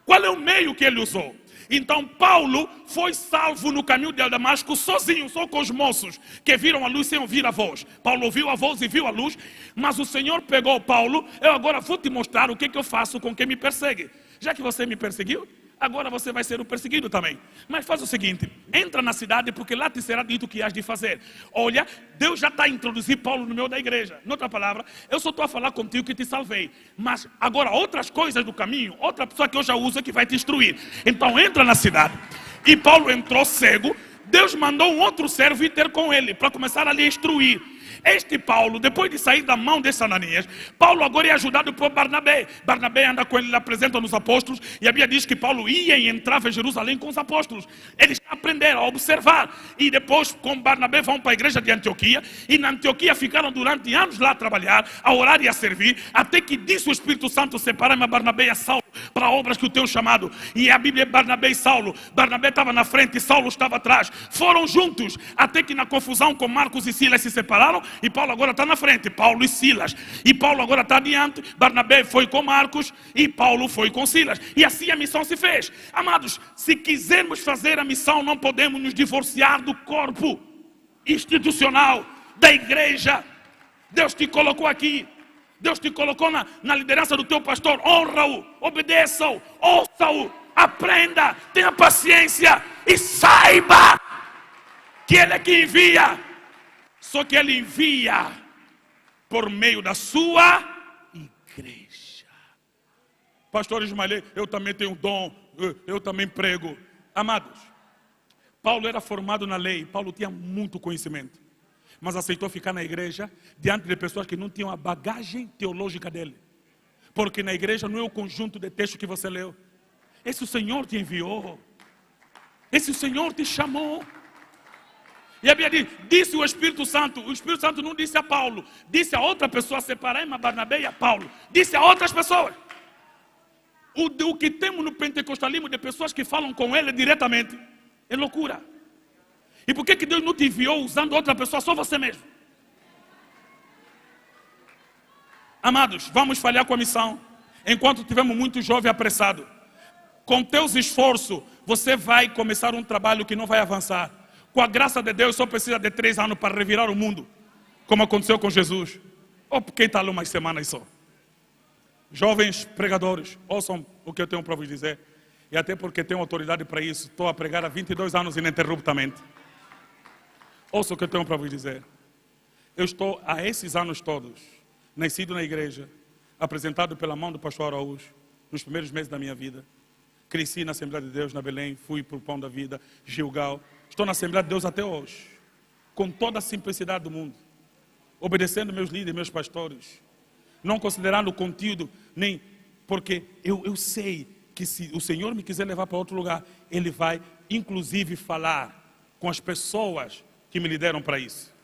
Speaker 3: Qual é o meio que ele usou? Então Paulo foi salvo no caminho de Damasco sozinho, só com os moços que viram a luz sem ouvir a voz. Paulo ouviu a voz e viu a luz, mas o Senhor pegou Paulo. Eu agora vou te mostrar o que eu faço com quem me persegue. Já que você me perseguiu, agora você vai ser o perseguido também. Mas faz o seguinte, entra na cidade, porque lá te será dito o que has de fazer. Olha, Deus já está a introduzir Paulo no meio da igreja. Em outra palavra, eu só estou a falar contigo que te salvei. Mas agora outras coisas do caminho, outra pessoa que eu já uso é que vai te instruir. Então entra na cidade. E Paulo entrou cego. Deus mandou um outro servo ir ter com ele, para começar a lhe instruir. Este Paulo, depois de sair da mão desse Ananias, Paulo agora é ajudado por Barnabé. Barnabé anda com ele, ele apresenta nos apóstolos. E a Bíblia diz que Paulo ia e entrava em Jerusalém com os apóstolos. Eles aprenderam a observar. E depois com Barnabé vão para a igreja de Antioquia. E na Antioquia ficaram durante anos lá a trabalhar, a orar e a servir. Até que disse o Espírito Santo: separa-me a Barnabé e a Saulo para obras que eu tenho chamado. E a Bíblia é Barnabé e Saulo. Barnabé estava na frente e Saulo estava atrás. Foram juntos, até que na confusão com Marcos e Silas se separaram. E Paulo agora está na frente, Paulo e Silas. E Paulo agora está adiante. Barnabé foi com Marcos e Paulo foi com Silas. E assim a missão se fez. Amados, se quisermos fazer a missão, não podemos nos divorciar do corpo institucional, da igreja. Deus te colocou aqui. Deus te colocou na liderança do teu pastor. Honra-o, obedeça-o, ouça-o, aprenda, tenha paciência e saiba que Ele é que envia. Só que Ele envia por meio da sua igreja. Pastor Ismael, eu também tenho dom, eu também prego. Amados, Paulo era formado na lei, Paulo tinha muito conhecimento, mas aceitou ficar na igreja diante de pessoas que não tinham a bagagem teológica dele. Porque na igreja não é o conjunto de textos que você leu. Esse o Senhor te enviou. Esse o Senhor te chamou. E a Bíblia disse o Espírito Santo não disse a Paulo, disse a outra pessoa: separai-me a Barnabé e a Paulo. Disse a outras pessoas. O que temos no pentecostalismo de pessoas que falam com ele diretamente é loucura. E por que Deus não te enviou usando outra pessoa, só você mesmo? Amados, vamos falhar com a missão enquanto tivermos muito jovem apressado. Com teus esforços, você vai começar um trabalho que não vai avançar. Com a graça de Deus, só precisa de 3 anos para revirar o mundo, como aconteceu com Jesus. Ou quem está lá umas semanas só. Jovens pregadores, ouçam o que eu tenho para vos dizer. E até porque tenho autoridade para isso, estou a pregar há 22 anos ininterruptamente. Ouçam o que eu tenho para vos dizer. Eu estou há esses anos todos, nascido na igreja, apresentado pela mão do pastor Araújo, nos primeiros meses da minha vida. Cresci na Assembleia de Deus, na Belém, fui para o Pão da Vida, Gilgal. Estou na Assembleia de Deus até hoje, com toda a simplicidade do mundo, obedecendo meus líderes, meus pastores, não considerando o conteúdo, nem porque eu sei que se o Senhor me quiser levar para outro lugar, Ele vai inclusive falar com as pessoas que me lideram para isso.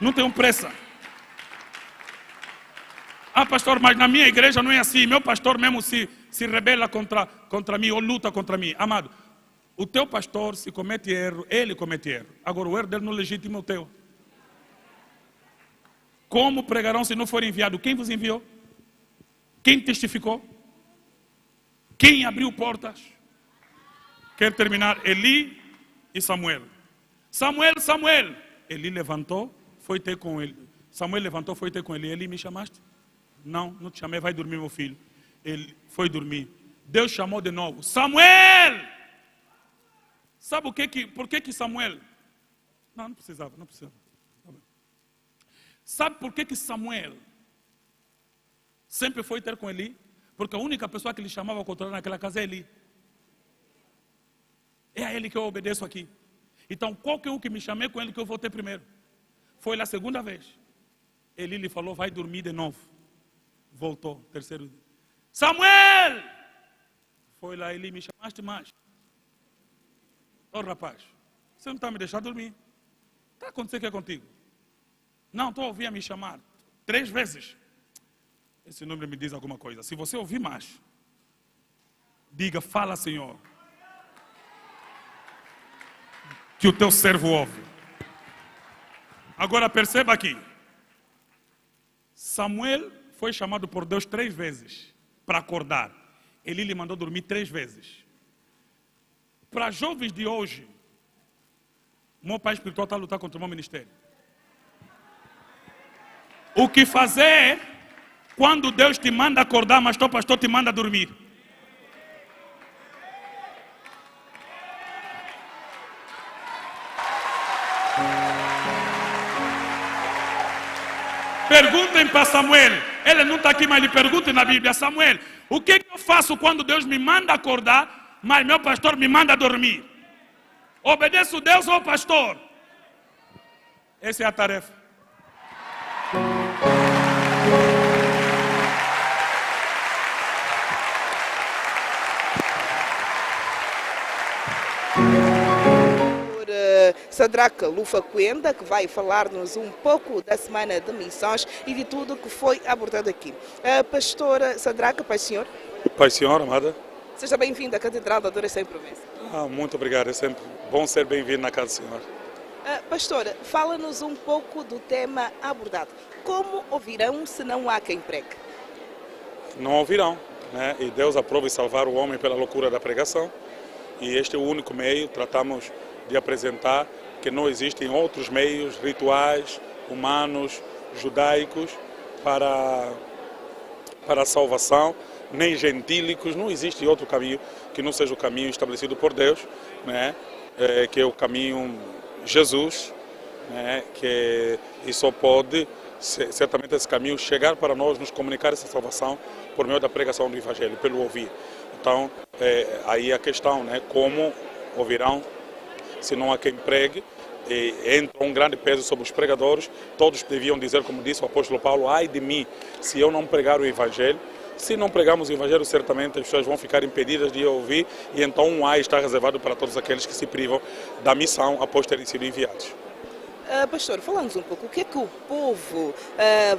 Speaker 3: Não tenho pressa. Ah, pastor, mas na minha igreja não é assim. Meu pastor mesmo se rebela contra mim ou luta contra mim. Amado, o teu pastor, se comete erro, ele comete erro. Agora o erro dele não legitima o teu. Como pregarão se não for enviado? Quem vos enviou? Quem testificou? Quem abriu portas? Quero terminar. Eli e Samuel. Samuel. Eli levantou, foi ter com ele. Samuel levantou, foi ter com ele. Eli, me chamaste? Não te chamei, vai dormir, meu filho. Ele foi dormir. Deus chamou de novo. Samuel! Sabe por que Samuel? Não precisava. Tá, sabe por que Samuel sempre foi ter com Eli? Porque a única pessoa que ele chamava a controlar naquela casa é Eli. É a ele que eu obedeço aqui. Então, qual que é o que me chamei com ele que eu vou ter primeiro? Foi lá a segunda vez. Eli lhe falou, vai dormir de novo. Voltou, terceiro dia. Samuel! Foi lá, Eli, me chamaste mais. Rapaz, você não está me deixando dormir. Está acontecendo o que é contigo? Não, estou a ouvir a me chamar 3 vezes. Esse número me diz alguma coisa. Se você ouvir mais, diga, fala, Senhor, que o teu servo ouve. Agora perceba aqui. Samuel foi chamado por Deus 3 vezes para acordar. Ele lhe mandou dormir 3 vezes. Para jovens de hoje, o meu pai espiritual está a lutar contra o meu ministério. O que fazer quando Deus te manda acordar, mas teu pastor te manda dormir? Perguntem para Samuel. Ele não está aqui, mas lhe perguntem na Bíblia. Samuel, o que eu faço quando Deus me manda acordar, mas meu pastor me manda dormir? Obedeço Deus ou pastor? Essa é a tarefa.
Speaker 2: Sadraque Lufaquenda, que vai falar-nos um pouco da Semana de Missões e de tudo que foi abordado aqui. Pastora Sadraque, Pai Senhor.
Speaker 3: Pai Senhor, amada.
Speaker 2: Seja bem-vindo à Catedral da Adoração e Promessa.
Speaker 3: Muito obrigado, é sempre bom ser bem-vindo na casa do Senhor.
Speaker 2: Pastora, fala-nos um pouco do tema abordado. Como ouvirão se não há quem pregue?
Speaker 3: Não ouvirão, né? E Deus aprova salvar o homem pela loucura da pregação. E este é o único meio, tratamos de apresentar que não existem outros meios rituais, humanos, judaicos para a salvação, nem gentílicos. Não existe outro caminho que não seja o caminho estabelecido por Deus, né? Que é o caminho Jesus, né? E só pode, certamente, esse caminho chegar para nós, nos comunicar essa salvação por meio da pregação do Evangelho, pelo ouvir. Então, aí a questão, né? Como ouvirão se não há quem pregue? Entra um grande peso sobre os pregadores. Todos deviam dizer, como disse o apóstolo Paulo, ai de mim se eu não pregar o Evangelho. Se não pregarmos o Evangelho, certamente as pessoas vão ficar impedidas de ouvir, e então um ai está reservado para todos aqueles que se privam da missão após terem sido enviados.
Speaker 2: Pastor, falamos um pouco, o que é que o povo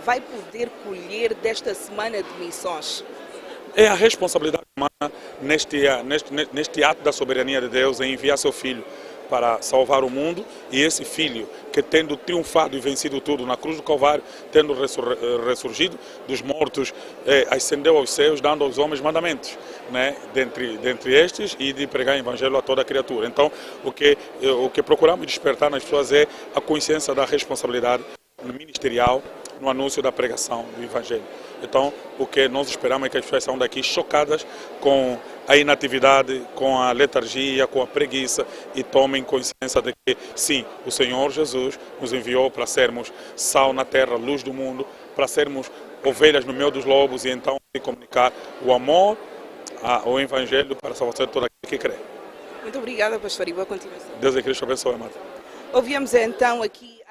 Speaker 2: vai poder colher desta Semana de Missões?
Speaker 3: É a responsabilidade humana neste ato da soberania de Deus em enviar seu Filho para salvar o mundo, e esse Filho que, tendo triunfado e vencido tudo na cruz do Calvário, tendo ressurgido dos mortos, ascendeu aos céus, dando aos homens mandamentos, né? dentre estes, e de pregar o Evangelho a toda a criatura. Então, o que procuramos despertar nas pessoas é a consciência da responsabilidade ministerial no anúncio da pregação do Evangelho. Então, o que nós esperamos é que as pessoas saiam daqui chocadas com a inatividade, com a letargia, com a preguiça, e tomem consciência de que, sim, o Senhor Jesus nos enviou para sermos sal na terra, luz do mundo, para sermos ovelhas no meio dos lobos, e então comunicar o amor, o Evangelho para a salvação de todo aquele que crê.
Speaker 2: Muito obrigada, pastor, e boa continuação.
Speaker 3: Deus e Cristo abençoe, amado.
Speaker 2: Ouvimos então aqui